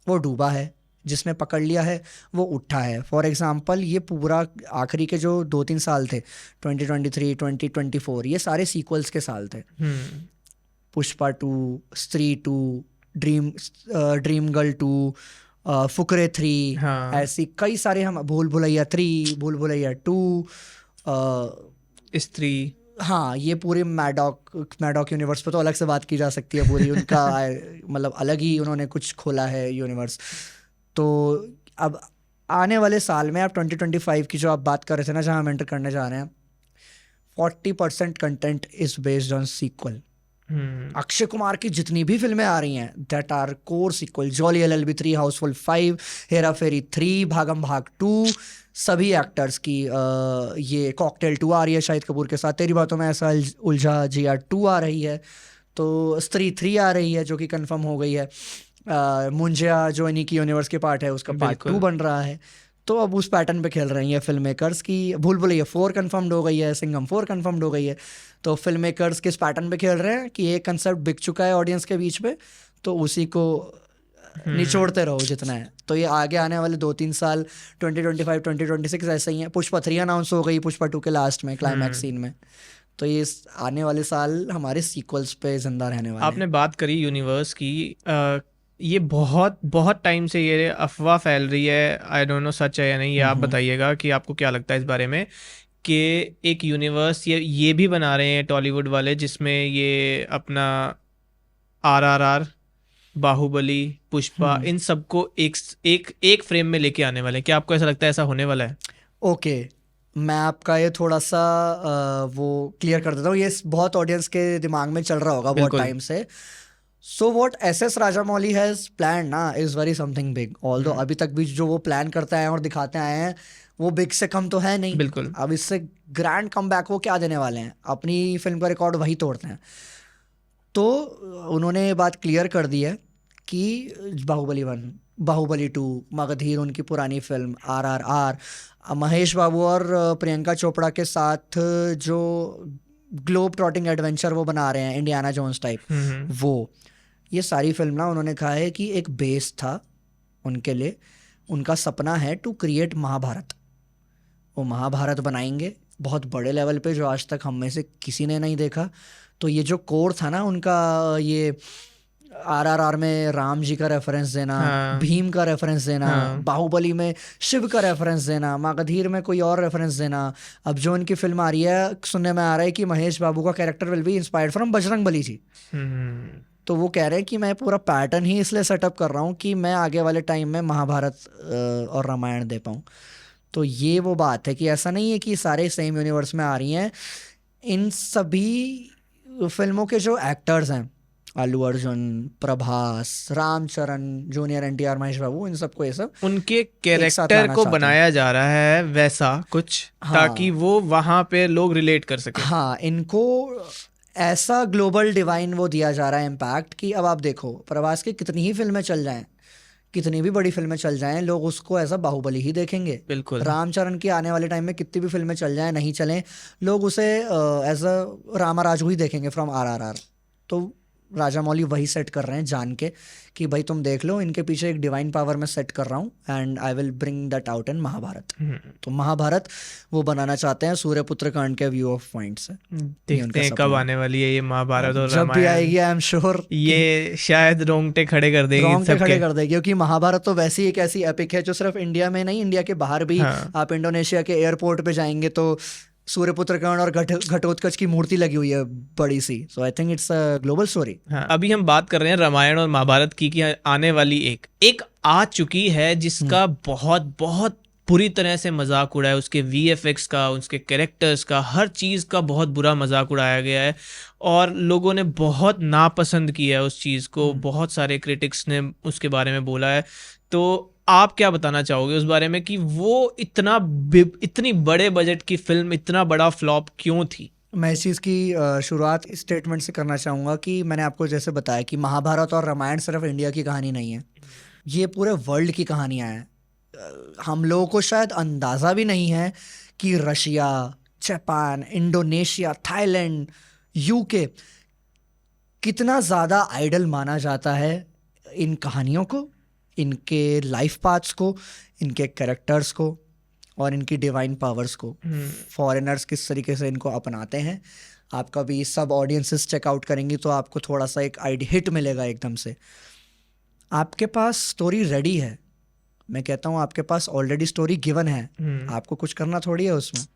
वो डूबा है, जिसने पकड़ लिया है वो उठा है। फॉर एग्जांपल ये पूरा आखिरी के जो 2-3 साल थे, 2023, 2024, ये सारे सीक्वल्स के साल थे। पुष्पा 2, स्त्री 2, ड्रीम गर्ल 2, फुकरे 3, हाँ। ऐसी कई सारे, हम भूल भुलैया 3, भूल भुलैया 2, स्त्री, हाँ, ये पूरे मैडॉक यूनिवर्स पे तो अलग से बात की जा सकती है पूरी, उनका मतलब अलग ही उन्होंने कुछ खोला है यूनिवर्स। तो अब आने वाले साल में आप 2025 की जो आप बात कर रहे थे ना, जहाँ हम एंटर करने जा रहे हैं, 40% content is based on sequel. Akshay Kumar की जितनी भी फिल्में आ रही हैं that are core sequel, Jolly LLB 3, Housefull 5, Hera Pheri 3, Bhagam Bhag 2, सभी एक्टर्स की, ये कॉकटेल 2 आ रही है शाहिद कपूर के साथ, तेरी बातों में ऐसा उलझा जिया 2 आ रही है, तो स्त्री 3 आ रही है जो कि कंफर्म हो गई है, मुंजिया जो इन्हीं की यूनिवर्स के पार्ट है उसका पार्ट 2 बन रहा है। तो अब उस पैटर्न पे खेल रही हैं फिल्म मेकर्स की। भूल भुलैया 4 कंफर्म्ड हो गई है, सिंघम 4 कंफर्म्ड हो गई है। तो फिल्म मेकर्स किस पैटर्न पे खेल रहे हैं कि एक कंसेप्ट बिक चुका है ऑडियंस के बीच में, तो उसी को निचोड़ते रहो जितना है। तो ये आगे आने वाले 2-3 साल 2025, 2026 ऐसे ही हैं। पुष्पा 3 अनाउंस हो गई पुष्पा 2 के लास्ट में, क्लाइमैक्स सीन में। तो ये आने वाले साल हमारे सीक्वल्स पे जिंदा रहने वाले आपने बात करी यूनिवर्स की, ये बहुत बहुत टाइम से ये अफवाह फैल रही है, आई डोंट नो सच है या नहीं, ये आप बताइएगा कि आपको क्या लगता है इस बारे में, कि एक यूनिवर्स ये भी बना रहे हैं टॉलीवुड वाले जिसमें ये अपना RRR, बाहुबली, पुष्पा, इन सबको एक फ्रेम में लेके आने वाले हैं। क्या आपको ऐसा लगता है ऐसा होने वाला है? ओके, मैं आपका ये थोड़ा सा वो क्लियर कर देता हूँ। ये बहुत ऑडियंस के दिमाग में चल रहा होगा बहुत टाइम से। So what SS Rajamouli has plan ना is very something big, although अभी तक भी जो वो प्लान करते आए हैं और दिखाते आए हैं वो बिग से कम तो है नहीं। बिल्कुल। अब इससे ग्रैंड कमबैक वो क्या देने वाले हैं? अपनी फिल्म का रिकॉर्ड वही तोड़ते हैं। तो उन्होंने ये बात क्लियर कर दी है कि बाहुबली 1, बाहुबली 2, मगधीर उनकी पुरानी फिल्म, RRR, महेश बाबू और प्रियंका चोपड़ा के साथ जो ग्लोब ट्रॉटिंग एडवेंचर वो बना रहे हैं इंडियाना जोन्स टाइप, वो ये सारी फिल्म ना उन्होंने कहा है कि एक बेस था उनके लिए। उनका सपना है टू क्रिएट महाभारत। वो महाभारत बनाएंगे बहुत बड़े लेवल पे जो आज तक हम में से किसी ने नहीं देखा। तो ये जो कोर था ना उनका, ये RRR में राम जी का रेफरेंस देना, भीम का रेफरेंस देना, बाहुबली में शिव का रेफरेंस देना, मगधीर में कोई और रेफरेंस देना। अब जो इनकी फिल्म आ रही है, सुनने में आ रहा है कि महेश बाबू का character will be inspired from Bajrangbali ji. तो वो कह रहे हैं कि मैं पूरा पैटर्न ही इसलिए सेटअप कर रहा हूँ कि मैं आगे वाले टाइम में महाभारत और रामायण दे पाऊँ। तो ये वो बात है कि ऐसा नहीं है कि सारे सेम यूनिवर्स में आ रही हैं। इन सभी फिल्मों के जो एक्टर्स हैं, अल्लू अर्जुन, प्रभास, रामचरण, जूनियर NTR, महेश बाबू, इन सबको ये सब उनके कैरेक्टर को बनाया जा रहा है वैसा कुछ, ताकि वो वहां पे लोग रिलेट कर सके। हाँ, इनको ऐसा ग्लोबल डिवाइन वो दिया जा रहा है इम्पैक्ट कि अब आप देखो प्रभास की कितनी ही फिल्में चल जाएं, कितनी भी बड़ी फिल्में चल जाएं, लोग उसको एज अ बाहुबली ही देखेंगे। बिल्कुल। रामचरण की आने वाले टाइम में कितनी भी फिल्में चल जाएं नहीं चलें, लोग उसे एज अ रामाराजू ही देखेंगे फ्रॉम RRR। तो राजा मौली वही सेट कर रहे हैं जान के कि भाई तुम देख लो, इनके पीछे एक डिवाइन पावर मैं सेट कर रहा हूँ and I will bring that out in Mahabharat. तो महाभारत वो बनाना चाहते हैं सूर्यपुत्र कांड के व्यू ऑफ पॉइंट से। देखते हैं कब आने वाली है ये महाभारत और जब भी रामायण। आएगी आई एम श्योर ये शायद रोंगटे खड़े कर देगी इन रोंगटे खड़े सबके। कर देगी, क्योंकि महाभारत तो वैसे ही एक ऐसी एपिक है जो सिर्फ इंडिया में नहीं, इंडिया के बाहर भी हाँ। आप इंडोनेशिया के एयरपोर्ट पे जाएंगे तो सूर्यपुत्र कर्ण और घटोत्कच की मूर्ति लगी हुई है बड़ी सी। So I think it's a global story. हाँ, अभी हम बात कर रहे हैं रामायण और महाभारत की कि आने वाली एक आ चुकी है जिसका बहुत बहुत पूरी तरह से मजाक उड़ाया, उसके VFX का, उसके कैरेक्टर्स का, हर चीज़ का बहुत बुरा मजाक उड़ाया गया है और लोगों ने बहुत नापसंद किया है उस चीज़ को। बहुत सारे क्रिटिक्स ने उसके बारे में बोला है। तो आप क्या बताना चाहोगे उस बारे में कि वो इतनी बड़े बजट की फिल्म इतना बड़ा फ्लॉप क्यों थी? मैं इस चीज़ की शुरुआत इस स्टेटमेंट से करना चाहूँगा कि मैंने आपको जैसे बताया कि महाभारत और रामायण सिर्फ इंडिया की कहानी नहीं है, ये पूरे वर्ल्ड की कहानियाँ हैं। हम लोगों को शायद अंदाज़ा भी नहीं है कि Russia, Japan, Indonesia, Thailand, UK कितना ज़्यादा आइडल माना जाता है इन कहानियों को, इनके लाइफ पाथ्स को, इनके कैरेक्टर्स को और इनकी डिवाइन पावर्स को। फॉरेनर्स किस तरीके से इनको अपनाते हैं। आप कभी सब ऑडियंसेस चेकआउट करेंगी तो आपको थोड़ा सा एक हिट मिलेगा एकदम से। आपके पास स्टोरी रेडी है, मैं कहता हूँ आपके पास ऑलरेडी स्टोरी गिवन है, आपको कुछ करना थोड़ी है उसमें।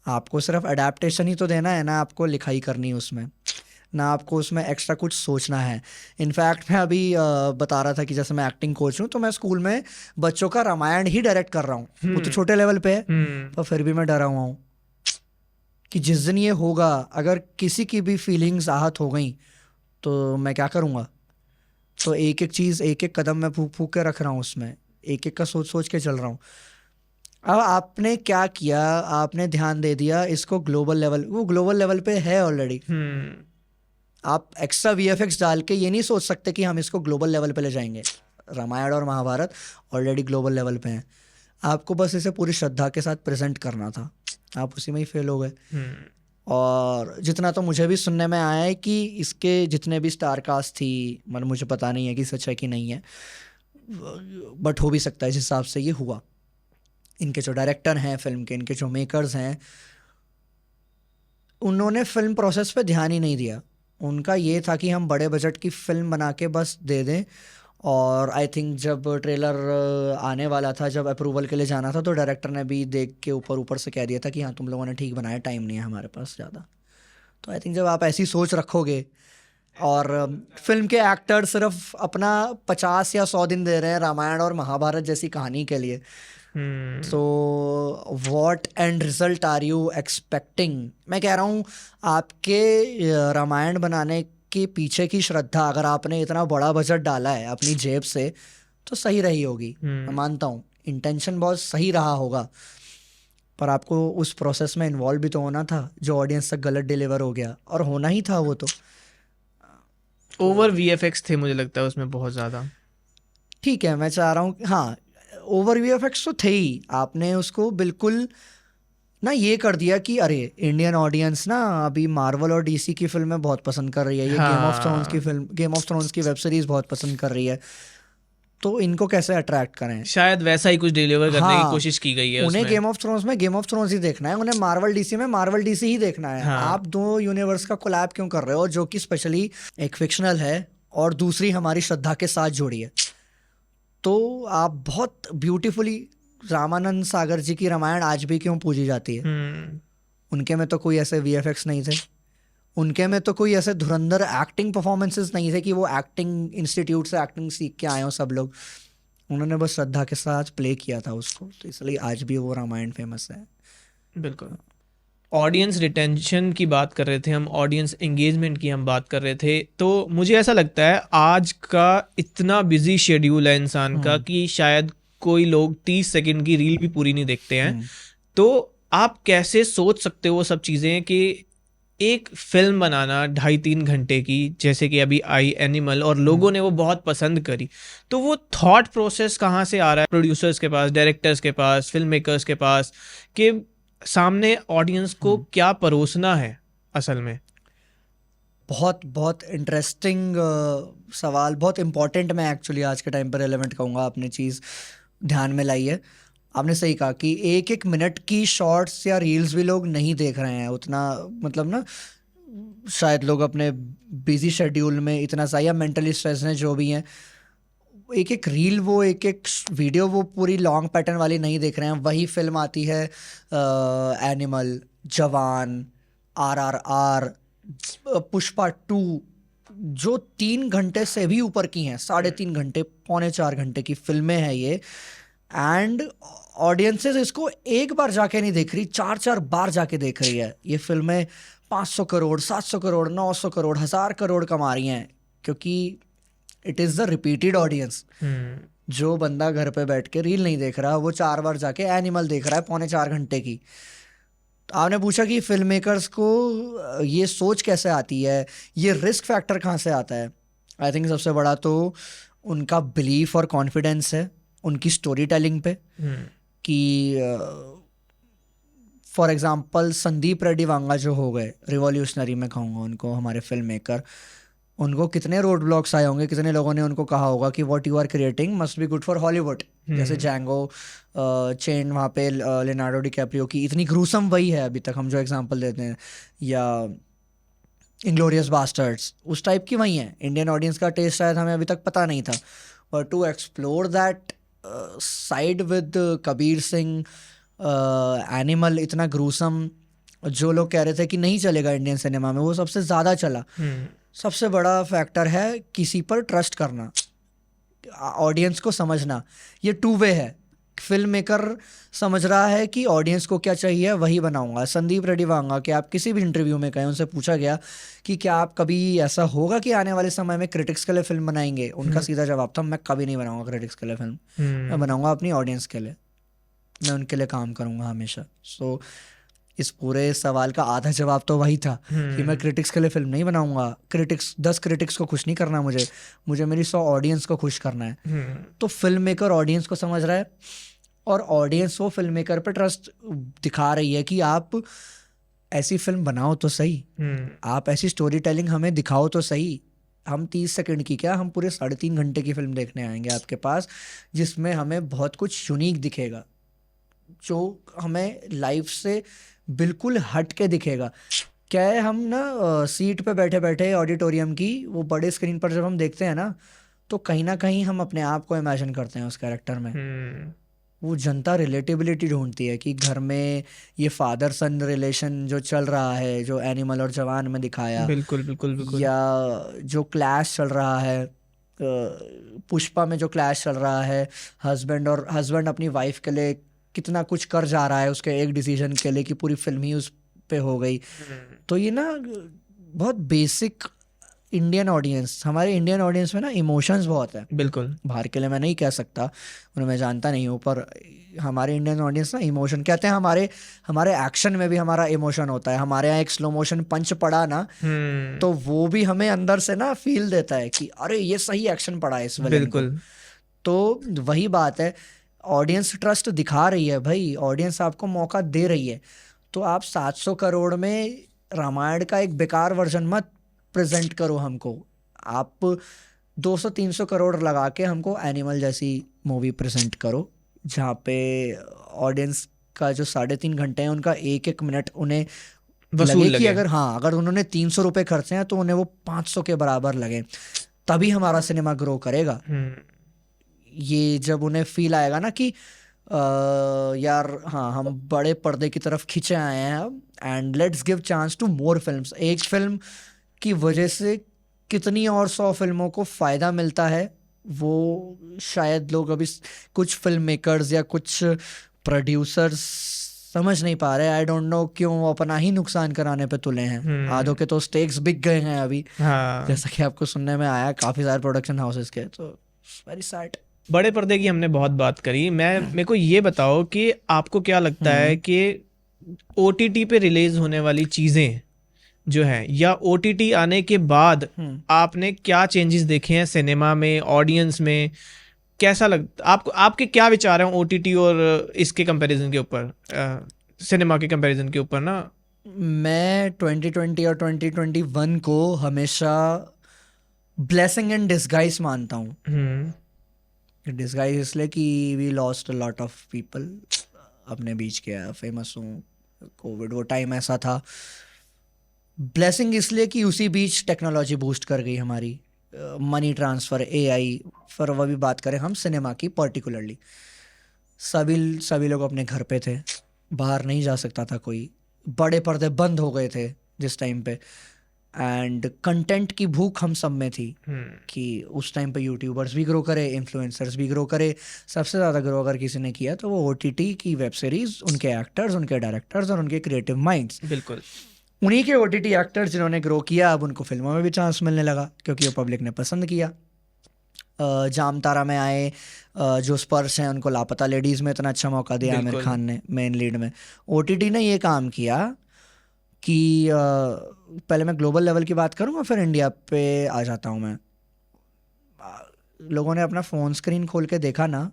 आपको सिर्फ अडेप्टेशन ही तो देना है ना, आपको लिखाई करनी है उसमें ना, आपको उसमें एक्स्ट्रा कुछ सोचना है। इनफैक्ट मैं अभी बता रहा था कि जैसे मैं एक्टिंग कोच हूँ तो मैं स्कूल में बच्चों का रामायण ही डायरेक्ट कर रहा हूँ। वो तो छोटे लेवल पे है पर फिर भी मैं डरा हुआ हूँ कि जिस दिन ये होगा अगर किसी की भी फीलिंग्स आहत हो गई तो मैं क्या करूँगा। तो एक एक चीज़, एक एक कदम मैं फूक फूक के रख रहा हूँ उसमें, एक एक का सोच सोच के चल रहा हूँ। अब आपने क्या किया, आपने ध्यान दे दिया इसको ग्लोबल लेवल, वो ग्लोबल लेवल पे है ऑलरेडी। आप एक्स्ट्रा VFX डाल के ये नहीं सोच सकते कि हम इसको ग्लोबल लेवल पे ले जाएंगे। रामायण और महाभारत ऑलरेडी ग्लोबल लेवल पे हैं, आपको बस इसे पूरी श्रद्धा के साथ प्रेजेंट करना था, आप उसी में ही फेल हो गए। और जितना तो मुझे भी सुनने में आया है कि इसके जितने भी स्टार कास्ट थी, मतलब मुझे पता नहीं है कि सच है कि नहीं है, बट हो भी सकता है जिस हिसाब से ये हुआ। इनके जो डायरेक्टर हैं फिल्म के, इनके जो मेकर्स हैं, उन्होंने फिल्म प्रोसेस पे ध्यान ही नहीं दिया। उनका ये था कि हम बड़े बजट की फिल्म बना के बस दे दें। और आई थिंक जब ट्रेलर आने वाला था, जब अप्रूवल के लिए जाना था, तो डायरेक्टर ने भी देख के ऊपर से कह दिया था कि हाँ तुम लोगों ने ठीक बनाया, टाइम नहीं है हमारे पास ज़्यादा। तो आई थिंक जब आप ऐसी सोच रखोगे और फिल्म के एक्टर सिर्फ अपना 50 या 100 दिन दे रहे हैं रामायण और महाभारत जैसी कहानी के लिए, तो what end result are you expecting. मैं कह रहा हूँ आपके रामायण बनाने के पीछे की श्रद्धा, अगर आपने इतना बड़ा बजट डाला है अपनी जेब से, तो सही रही होगी। मैं मानता हूँ इंटेंशन बहुत सही रहा होगा, पर आपको उस प्रोसेस में इन्वॉल्व भी तो होना था, जो ऑडियंस तक गलत डिलीवर हो गया, और होना ही था वो। तो ओवर VFX थे मुझे लगता है उसमें बहुत ज़्यादा। ठीक है, मैं चाह रहा हूँ, हाँ ओवर VFX तो थे ही, आपने उसको बिल्कुल ना ये कर दिया कि अरे इंडियन ऑडियंस ना अभी मार्वल और DC की फिल्में बहुत पसंद कर रही है, ये गेम ऑफ थ्रोन्स की फिल्म, गेम ऑफ थ्रोन्स की वेब सीरीज बहुत पसंद कर रही है, तो इनको कैसे अट्रैक्ट करें। शायद वैसा ही कुछ डिलीवर करने की कोशिश की गई है उन्हें उसमें। गेम ऑफ थ्रोन्स में गेम ऑफ थ्रोन्स ही देखना है, उन्हें मार्वल DC में मार्वल DC ही देखना है। आप दो यूनिवर्स का कोलैब क्यों कर रहे हो, जो कि स्पेशली एक फिक्शनल है और दूसरी हमारी श्रद्धा के साथ जुड़ी है। तो आप बहुत ब्यूटीफुली, रामानंद सागर जी की रामायण आज भी क्यों पूजी जाती है, उनके में तो कोई ऐसे VFX नहीं थे, उनके में तो कोई ऐसे धुरंधर एक्टिंग परफॉर्मेंसेस नहीं थे कि वो एक्टिंग इंस्टीट्यूट से एक्टिंग सीख के आए हो सब लोग। उन्होंने बस श्रद्धा के साथ प्ले किया था उसको, तो इसलिए आज भी वो रामायण फेमस है। बिल्कुल। ऑडियंस रिटेंशन की बात कर रहे थे हम, ऑडियंस एंगेजमेंट की हम बात कर रहे थे, तो मुझे ऐसा लगता है आज का इतना बिजी शेड्यूल है इंसान का कि शायद कोई लोग 30 सेकंड की रील भी पूरी नहीं देखते हैं। तो आप कैसे सोच सकते हो वो सब चीज़ें कि एक फिल्म बनाना 2.5-3 घंटे की, जैसे कि अभी आई एनिमल, और लोगों ने वो बहुत पसंद करी, तो वो थॉट प्रोसेस कहाँ से आ रहा है प्रोड्यूसर्स के पास, डायरेक्टर्स के पास, फिल्म मेकर्स के पास, कि सामने ऑडियंस को क्या परोसना है असल में। बहुत बहुत इंटरेस्टिंग सवाल, बहुत इम्पोर्टेंट, मैं एक्चुअली आज के टाइम पर रेलेवेंट कहूँगा, आपने चीज़ ध्यान में लाई है। आपने सही कहा कि एक एक मिनट की शॉर्ट्स या रील्स भी लोग नहीं देख रहे हैं उतना, मतलब ना शायद लोग अपने बिजी शेड्यूल में इतना सा या मेंटली स्ट्रेस हैं जो भी हैं, एक एक रील, वो एक एक वीडियो वो पूरी लॉन्ग पैटर्न वाली नहीं देख रहे हैं। वही फिल्म आती है एनिमल, जवान, RRR, पुष्पा 2, जो 3 घंटे से भी ऊपर की हैं, 3.5 घंटे, 3.25 घंटे की फिल्में हैं ये, एंड ऑडियंसेस इसको एक बार जाके नहीं देख रही, 4 बार जाके देख रही है। ये फिल्में 500 करोड़, 700 करोड़, 900 करोड़, 1000 करोड़ कमा रही हैं, क्योंकि it is the repeated audience. जो बंदा घर पे बैठ के रील नहीं देख रहा, वो 4 बार जाके एनिमल देख रहा है 3.25 घंटे की। तो आपने पूछा कि फिल्म मेकर्स को ये सोच कैसे आती है, ये रिस्क फैक्टर कहाँ से आता है। आई थिंक सबसे बड़ा तो उनका बिलीफ और कॉन्फिडेंस है उनकी स्टोरी टेलिंग पे, कि फॉर एग्जांपल संदीप रेड्डी वांगा जो हो गए, रिवॉल्यूशनरी में कहूँगा उनको, हमारे फिल्म मेकर, उनको कितने रोड ब्लॉक्स आए होंगे, कितने लोगों ने उनको कहा होगा कि what you are creating must be good for Hollywood. जैसे जैंगो चेन, वहाँ पे लियोनार्डो डिकैप्रियो की इतनी ग्रूसम वही है अभी तक हम जो एग्जांपल देते हैं, या इंग्लोरियस बास्टर्ड्स, उस टाइप की वही है। इंडियन ऑडियंस का टेस्ट शायद हमें अभी तक पता नहीं था, but to explore that side with Kabir Singh, Animal, इतना ग्रूसम, जो लोग कह रहे थे कि नहीं चलेगा इंडियन सिनेमा में, वो सबसे ज़्यादा चला। सबसे बड़ा फैक्टर है किसी पर ट्रस्ट करना, ऑडियंस को समझना। ये 2 वे है, फिल्म मेकर समझ रहा है कि ऑडियंस को क्या चाहिए वही बनाऊंगा। संदीप रेड्डी वांगा के आप किसी भी इंटरव्यू में कहें, उनसे पूछा गया कि क्या आप कभी ऐसा होगा कि आने वाले समय में क्रिटिक्स के लिए फिल्म बनाएंगे, उनका सीधा जवाब था, मैं कभी नहीं बनाऊंगा क्रिटिक्स के लिए फिल्म, मैं बनाऊंगा अपनी ऑडियंस के लिए, मैं उनके लिए काम करूंगा हमेशा। सो इस पूरे सवाल का आधा जवाब तो वही था कि मैं क्रिटिक्स के लिए फिल्म नहीं बनाऊंगा। 10 क्रिटिक्स को खुश नहीं करना मुझे मेरी 100 ऑडियंस को खुश करना है। तो फिल्म मेकर ऑडियंस को समझ रहा है, और ऑडियंस वो फिल्म मेकर पे ट्रस्ट दिखा रही है कि आप ऐसी फिल्म बनाओ तो सही, आप ऐसी स्टोरी टेलिंग हमें दिखाओ तो सही। हम 30 सेकंड की क्या, हम पूरे 3.5 घंटे की फिल्म देखने आएंगे आपके पास, जिसमें हमें बहुत कुछ यूनिक दिखेगा, जो हमें लाइफ से बिल्कुल हट के दिखेगा। क्या है, हम ना सीट पे बैठे बैठे ऑडिटोरियम की वो बड़े स्क्रीन पर जब हम देखते हैं ना, तो कहीं ना कहीं हम अपने आप को इमेजिन करते हैं उस कैरेक्टर में। वो जनता रिलेटेबिलिटी ढूंढती है कि घर में ये फादर सन रिलेशन जो चल रहा है, जो एनिमल और जवान में दिखाया, बिल्कुल बिल्कुल बिल्कुल, या जो क्लैश चल रहा है पुष्पा में, जो क्लैश चल रहा है, हस्बैंड अपनी वाइफ के लिए कितना कुछ कर जा रहा है उसके एक डिसीजन के लिए, कि पूरी फिल्म ही उस पे हो गई। तो ये ना बहुत बेसिक इंडियन ऑडियंस, हमारे इंडियन ऑडियंस में ना इमोशंस बहुत है। बिल्कुल, बाहर के लिए मैं नहीं कह सकता, उन्हें मैं जानता नहीं हूँ, पर हमारे इंडियन ऑडियंस ना इमोशन कहते हैं, हमारे एक्शन में भी हमारा इमोशन होता है। हमारे यहाँ एक स्लो मोशन पंच पड़ा ना, तो वो भी हमें अंदर से ना फील देता है कि अरे ये सही एक्शन पड़ा है इस विलेन को। तो वही बात है, ऑडियंस ट्रस्ट दिखा रही है भाई, ऑडियंस आपको मौका दे रही है। तो आप 700 करोड़ में रामायण का एक बेकार वर्जन मत प्रेजेंट करो हमको, आप 200-300 करोड़ लगा के हमको एनिमल जैसी मूवी प्रेजेंट करो, जहाँ पे ऑडियंस का जो 3.5 घंटे हैं उनका एक एक मिनट उन्हें लगे कि अगर उन्होंने 300 रुपये खर्चे हैं तो उन्हें वो 500 के बराबर लगे, तभी हमारा सिनेमा ग्रो करेगा। ये जब उन्हें फील आएगा ना कि यार हाँ, हम बड़े पर्दे की तरफ खींचे आए हैं अब, and let's give chance to more films. एक फिल्म की वजह से कितनी और 100 फिल्मों को फ़ायदा मिलता है, वो शायद लोग अभी कुछ फिल्म मेकर्स या कुछ प्रोड्यूसर्स समझ नहीं पा रहे। आई डोंट नो क्यों अपना ही नुकसान कराने पे तुले हैं। आधों के तो स्टेक्स बिक गए हैं अभी, जैसा कि आपको सुनने में आया काफ़ी सारे प्रोडक्शन हाउसेस के। तो वेरी सैड। बड़े पर्दे की हमने बहुत बात करी, मेरे को ये बताओ कि आपको क्या लगता है कि OTT पे रिलीज होने वाली चीज़ें जो है, या OTT आने के बाद आपने क्या चेंजेस देखे हैं सिनेमा में, ऑडियंस में, कैसा लगता आपको, आपके क्या विचार हैं OTT और इसके कंपैरिजन के ऊपर, सिनेमा के कंपैरिजन के ऊपर ना, मैं 2020 और 2021 को हमेशा ब्लेसिंग इन डिस्गाइज मानता हूँ। डिस्गाइज इसलिए कि we lost a lot of people अपने बीच के, फेमस हूँ, कोविड वो टाइम ऐसा था। ब्लेसिंग इसलिए कि उसी बीच टेक्नोलॉजी बूस्ट कर गई हमारी, मनी ट्रांसफ़र, एआई, फिर वह भी बात करें हम सिनेमा की पर्टिकुलरली, सभी लोग अपने घर पे थे, बाहर नहीं जा सकता था कोई, बड़े पर्दे बंद हो गए थे जिस टाइम पे, एंड कंटेंट की भूख हम सब में थी कि उस टाइम पे यूट्यूबर्स भी ग्रो करे, इन्फ्लुएंसर्स भी ग्रो करे। सबसे ज़्यादा ग्रो अगर किसी ने किया तो वो ओटीटी की वेब सीरीज़, उनके एक्टर्स, उनके डायरेक्टर्स और उनके क्रिएटिव माइंड्स। बिल्कुल। उन्हीं के ओटीटी एक्टर्स जिन्होंने ग्रो किया, अब उनको फिल्मों में भी चांस मिलने लगा क्योंकि वो पब्लिक ने पसंद किया। जाम तारा में आए, जो स्पर्श हैं उनको लापता लेडीज़ में इतना अच्छा मौका दिया आमिर बिल्कुल। खान ने मेन लीड में। ओटीटी ने ये काम किया कि पहले मैं ग्लोबल लेवल की बात करूँगा, फिर इंडिया पे आ जाता हूँ मैं। लोगों ने अपना फ़ोन स्क्रीन खोल के देखा ना,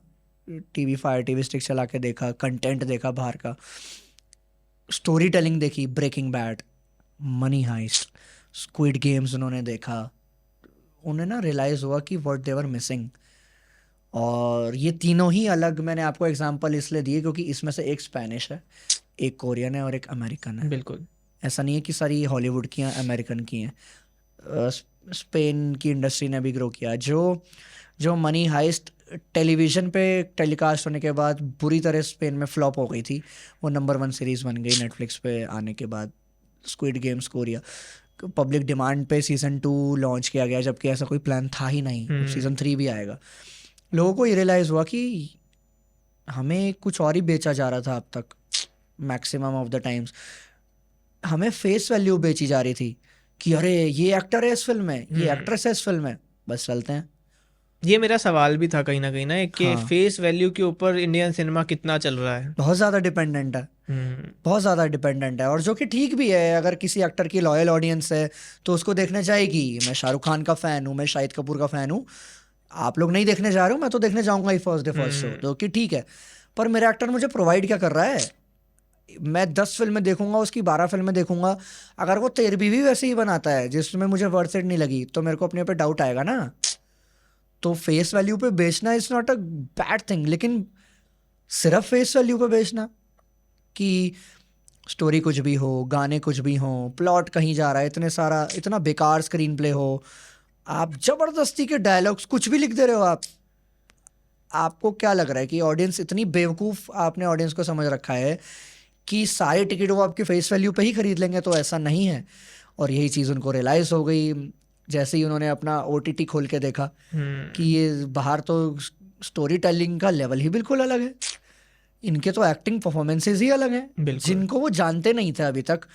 टीवी फायर टीवी स्टिक चला के देखा, कंटेंट देखा बाहर का, स्टोरी टेलिंग देखी, Breaking Bad, Money Heist, Squid Games उन्होंने देखा। उन्हें ना रियलाइज़ हुआ कि व्हाट दे वर मिसिंग। और ये तीनों ही अलग, मैंने आपको एग्जांपल इसलिए दिए क्योंकि इसमें से एक स्पेनिश है, एक कोरियन है और एक अमेरिकन है। बिल्कुल। ऐसा नहीं है कि सारी हॉलीवुड की हैं, अमेरिकन की हैं। स्पेन की इंडस्ट्री ने भी ग्रो किया। जो मनी हाइस्ट टेलीविज़न पे टेलीकास्ट होने के बाद बुरी तरह स्पेन में फ्लॉप हो गई थी, वो नंबर 1 सीरीज़ बन गई नेटफ्लिक्स पे आने के बाद। Squid games Korea, public demand पे सीज़न 2 लॉन्च किया गया, जबकि ऐसा कोई प्लान था ही नहीं, सीज़न 3 भी आएगा। लोगों को ये रियलाइज़ हुआ कि हमें कुछ और ही बेचा जा रहा था अब तक, मैक्सिमम ऑफ द टाइम्स हमें फेस वैल्यू बेची जा रही थी कि अरे ये एक्टर है इस फिल्म में, ये एक्ट्रेस है इस फिल्म में, बस चलते हैं। ये मेरा सवाल भी था कहीं ना एक कि हाँ। फेस वैल्यू के ऊपर इंडियन सिनेमा कितना चल रहा है। बहुत ज़्यादा डिपेंडेंट है, बहुत ज़्यादा डिपेंडेंट है, और जो कि ठीक भी है। अगर किसी एक्टर की लॉयल ऑडियंस है तो उसको देखने जाएगी। मैं शाहरुख खान का फ़ैन हूँ, मैं शाहिद कपूर का फ़ैन हूँ, आप लोग नहीं देखने जा रहे हो, मैं तो देखने जाऊँगा ही फर्स्ट डे फर्स्ट शो, तो कि ठीक है। पर मेरा एक्टर मुझे प्रोवाइड क्या कर रहा है? मैं 10 फिल्में देखूंगा, उसकी 12 फिल्में देखूंगा, अगर वो 13वीं भी वैसे ही बनाता है जिसमें मुझे वर्थ इट नहीं लगी, तो मेरे को अपने पे डाउट आएगा ना। तो फेस वैल्यू पे बेचना is not a bad thing, लेकिन सिर्फ फेस वैल्यू पे बेचना कि स्टोरी कुछ भी हो, गाने कुछ भी हो, प्लॉट कहीं जा रहा है, इतना बेकार स्क्रीन प्ले हो, आप ज़बरदस्ती के डायलॉग्स कुछ भी लिख दे रहे हो। आपको क्या लग रहा है कि ऑडियंस इतनी बेवकूफ़ आपने ऑडियंस को समझ रखा है कि सारे टिकट वो आपकी फेस वैल्यू पे ही खरीद लेंगे? तो ऐसा नहीं है। और यही चीज़ उनको रियलाइज़ हो गई जैसे ही उन्होंने अपना ओटीटी खोल के देखा कि ये बाहर तो स्टोरी टेलिंग का लेवल ही बिल्कुल अलग है, इनके तो एक्टिंग परफॉर्मेंसेज ही अलग हैं जिनको वो जानते नहीं थे अभी तक।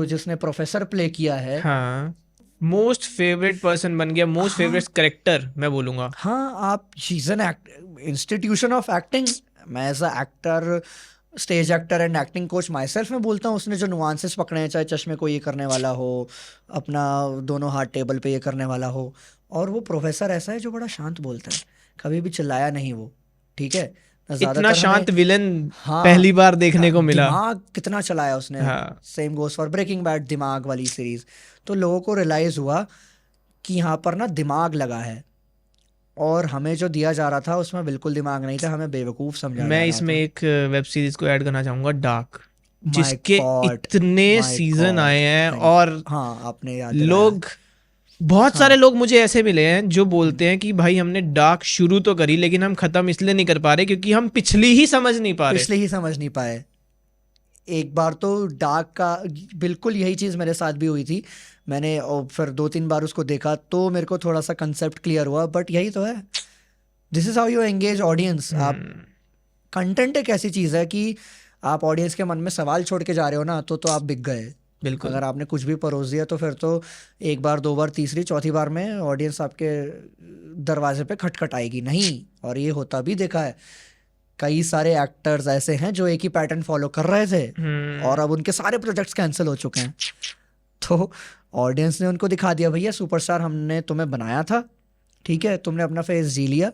जिसने प्रोफेसर प्ले किया है, हाँ, मोस्ट फेवरेट पर्सन बन गया, मोस्ट फेवरेट करेक्टर मैं बोलूँगा। हाँ, आप she's an institution of acting. मैं as a actor, stage actor and acting coach myself में बोलता हूँ, उसने जो नुआंसेस पकड़े हैं, चाहे चश्मे को ये करने वाला हो, अपना दोनों हाथ टेबल पे ये करने वाला हो, और वो प्रोफेसर ऐसा है जो बड़ा शांत बोलता है, कभी भी चिल्लाया नहीं वो, ठीक है। इतना शांत विलन हाँ, पहली बार देखने को मिला। दिमाग कितना चलाया उसने। हाँ। Same goes for Breaking Bad, दिमाग वाली सीरीज। तो लोगों को रियलाइज़ हुआ कि यहाँ पर ना दिमाग लगा है, और हमें जो दिया जा रहा था उसमें बिल्कुल दिमाग नहीं था, हमें बेवकूफ़ समझा जा मैं रहा इसमें था। एक वेब सीरीज को ऐड करना चाहूँगा, डार्क, My जिसके God, इतने my सीजन God, आए हैं, thank- और हाँ, आपने याद दिलाया। लोग, बहुत सारे लोग मुझे ऐसे मिले हैं जो बोलते हैं कि भाई हमने डार्क शुरू तो करी लेकिन हम खत्म इसलिए नहीं कर पा रहे क्योंकि हम पिछली ही समझ नहीं पा रहे। पिछले ही समझ नहीं पाए। एक बार तो डार्क का बिल्कुल यही चीज़ मेरे साथ भी हुई थी। मैंने और फिर 2-3 बार उसको देखा तो मेरे को थोड़ा सा कंसेप्ट क्लियर हुआ, बट यही तो है, this is how you engage audience. आप कंटेंट एक ऐसी चीज़ है कि आप ऑडियंस के मन में सवाल छोड़ के जा रहे हो ना, तो आप बिक गए। बिल्कुल। अगर आपने कुछ भी परोस दिया तो फिर तो एक बार, 2 बार, तीसरी, चौथी बार में ऑडियंस आपके दरवाजे पे खटखटाएगी नहीं। और ये होता भी देखा है, कई सारे एक्टर्स ऐसे हैं जो एक ही पैटर्न फॉलो कर रहे थे और अब उनके सारे प्रोजेक्ट्स कैंसिल हो चुके हैं। तो ऑडियंस ने उनको दिखा दिया, भैया सुपरस्टार हमने तुम्हें बनाया था, ठीक है, तुमने अपना फेस जी लिया,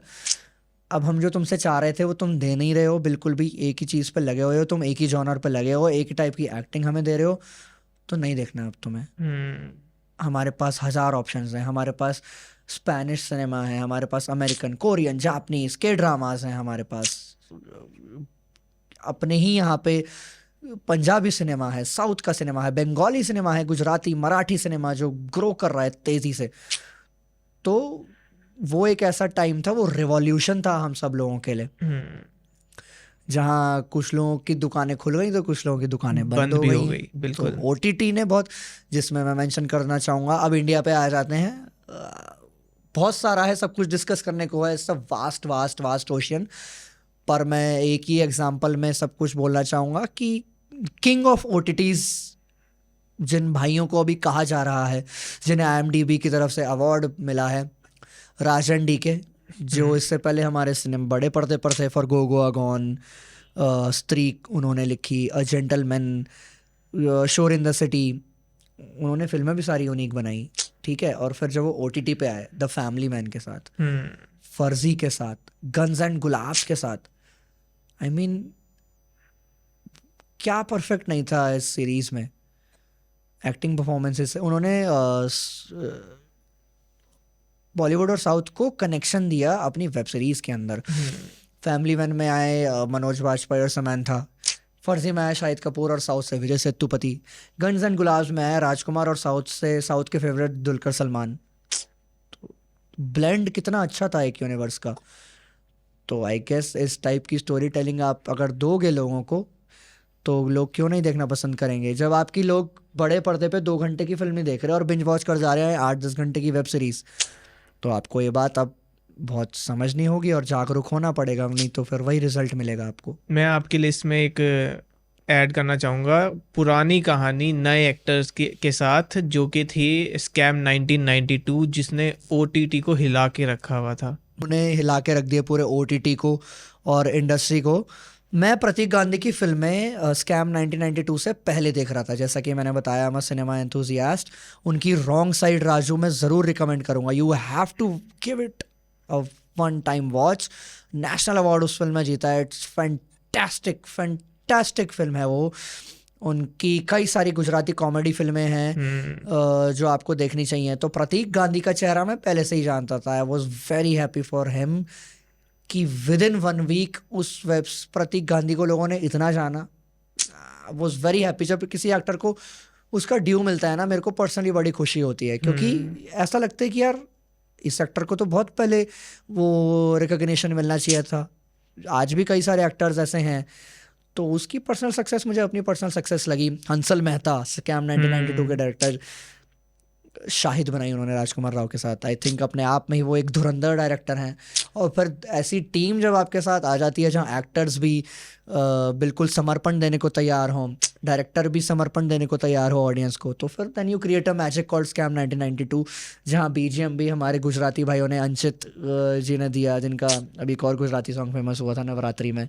अब हम जो तुमसे चाह रहे थे वो तुम दे नहीं रहे हो, बिल्कुल भी एक ही चीज़ पे लगे हुए हो, तुम एक ही जॉनर पे लगे हो, एक ही टाइप की एक्टिंग हमें दे रहे हो, तो नहीं देखना अब तुम्हें। हमारे पास हज़ार ऑप्शंस हैं, हमारे पास स्पेनिश सिनेमा है, हमारे पास अमेरिकन, कोरियन, जापानीज के ड्रामाज हैं, हमारे पास अपने ही यहाँ पे पंजाबी सिनेमा है, साउथ का सिनेमा है, बंगाली सिनेमा है, गुजराती, मराठी सिनेमा जो ग्रो कर रहा है तेज़ी से। तो वो एक ऐसा टाइम था, वो रिवॉल्यूशन था हम सब लोगों के लिए, जहाँ कुछ लोगों की दुकानें खुल गई तो कुछ लोगों की दुकानें बंद हो भी हो गई। गई, बिल्कुल। तो ओटीटी ने बहुत, जिसमें मैं मेंशन करना चाहूँगा, अब इंडिया पे आ जाते हैं, बहुत सारा है, सब कुछ डिस्कस करने को है, सब वास्ट वास्ट वास्ट ओशियन, पर मैं एक ही एग्जांपल में सब कुछ बोलना चाहूँगा कि किंग ऑफ ओटीटीज जिन भाइयों को अभी कहा जा रहा है, जिन्हें IMDb की तरफ से अवार्ड मिला है, राजन डीके, जो इससे पहले हमारे सिनेमा बड़े पर्दे पर थे, फॉर गो गोआ गॉन, स्त्री उन्होंने लिखी, अ जेंटलमैन, शोर इन द सिटी, उन्होंने फिल्में भी सारी यूनिक बनाई, ठीक है। और फिर जब वो OTT पे आए, द फैमिली मैन के साथ, फर्जी के साथ, गन्स एंड गुलाब्स के साथ, आई मीन क्या परफेक्ट नहीं था इस सीरीज में, एक्टिंग परफॉर्मेंसेस से उन्होंने बॉलीवुड और साउथ को कनेक्शन दिया अपनी वेब सीरीज के अंदर। फैमिली मैन में आए मनोज बाजपेयी और समंथा, फर्जी में आया शाहिद कपूर और साउथ से विजय सेतुपति, गन्स एंड गुलाब्स में आया राजकुमार और साउथ के फेवरेट दुलकर सलमान। तो ब्लेंड कितना अच्छा था एक यूनिवर्स का। तो आई गेस इस टाइप की स्टोरी टेलिंग आप अगर दोगे लोगों को, तो लोग क्यों नहीं देखना पसंद करेंगे। जब आपकी लोग बड़े पर्दे पे 2 घंटे की फिल्म नहीं देख रहे और बिंज वॉच कर जा रहे हैं 8-10 घंटे की वेब सीरीज, तो आपको ये बात अब बहुत समझनी होगी और जागरूक होना पड़ेगा, नहीं तो फिर वही रिजल्ट मिलेगा आपको। मैं आपकी लिस्ट में एक ऐड करना चाहूँगा पुरानी कहानी नए एक्टर्स के साथ, जो कि थी स्कैम 1992, जिसने OTT को हिला के रखा हुआ था। उन्हें हिला के रख दिया पूरे OTT को और इंडस्ट्री को। मैं प्रतीक गांधी की फिल्में स्कैम 1992 से पहले देख रहा था, जैसा कि मैंने बताया, मैं सिनेमा एंथुजियास्ट। उनकी रॉन्ग साइड राजू मैं ज़रूर रिकमेंड करूँगा, you have to give it a one time watch. National award उस फिल्म में जीता है, इट्स फैंटास्टिक फैंटास्टिक फिल्म है वो। उनकी कई सारी गुजराती कॉमेडी फिल्में हैं जो आपको देखनी चाहिए। तो प्रतीक गांधी का चेहरा मैं पहले से ही जानता था, I was very happy for him कि विद इन 1 वीक उस प्रतीक गांधी को लोगों ने इतना जाना। वॉज वेरी हैप्पी जब किसी एक्टर को उसका ड्यू मिलता है ना, मेरे को पर्सनली बड़ी खुशी होती है, क्योंकि ऐसा लगता है कि यार इस एक्टर को तो बहुत पहले वो रिकॉग्निशन मिलना चाहिए था। आज भी कई सारे एक्टर्स ऐसे हैं, तो उसकी पर्सनल सक्सेस मुझे अपनी पर्सनल सक्सेस लगी। हंसल मेहता स्कैम 1992 के डायरेक्टर, शाहिद बनाई उन्होंने राजकुमार राव के साथ। आई थिंक अपने आप में ही वो एक धुरंधर डायरेक्टर हैं। और फिर ऐसी टीम जब आपके साथ आ जाती है जहाँ एक्टर्स भी बिल्कुल समर्पण देने को तैयार हों, डायरेक्टर भी समर्पण देने को तैयार हो ऑडियंस को, तो फिर then you create a magic called scam 1992, जहाँ BGM भी हमारे गुजराती भाइयों ने, अंचित जी ने दिया, जिनका अभी एक और गुजराती सॉन्ग फेमस हुआ था नवरात्रि में,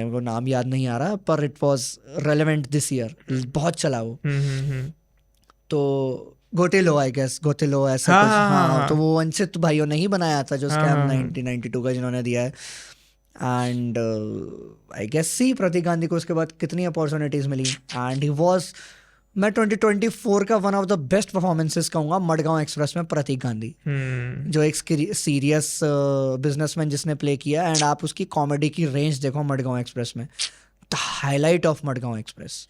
वो नाम याद नहीं आ रहा, पर it was relevant this year, बहुत चला वो। तो गोटेलो, आई गेस गोटेलो ऐसा कुछ, हाँ। तो वो अंचित भाइयों ने ही बनाया था जो स्कैम 1992 का जिन्होंने दिया है। And I guess see Prateek Gandhi को उसके बाद कितनी अपॉर्चुनिटीज मिली, एंड ही वॉज, मैं 2024 का one of the best performances कहूँगा मडगांव एक्सप्रेस में प्रतीक गांधी, जो एक सीरियस बिजनेसमैन जिसने प्ले किया। एंड आप उसकी कॉमेडी की रेंज देखो मडगांव एक्सप्रेस में, the highlight of Madgaon Express.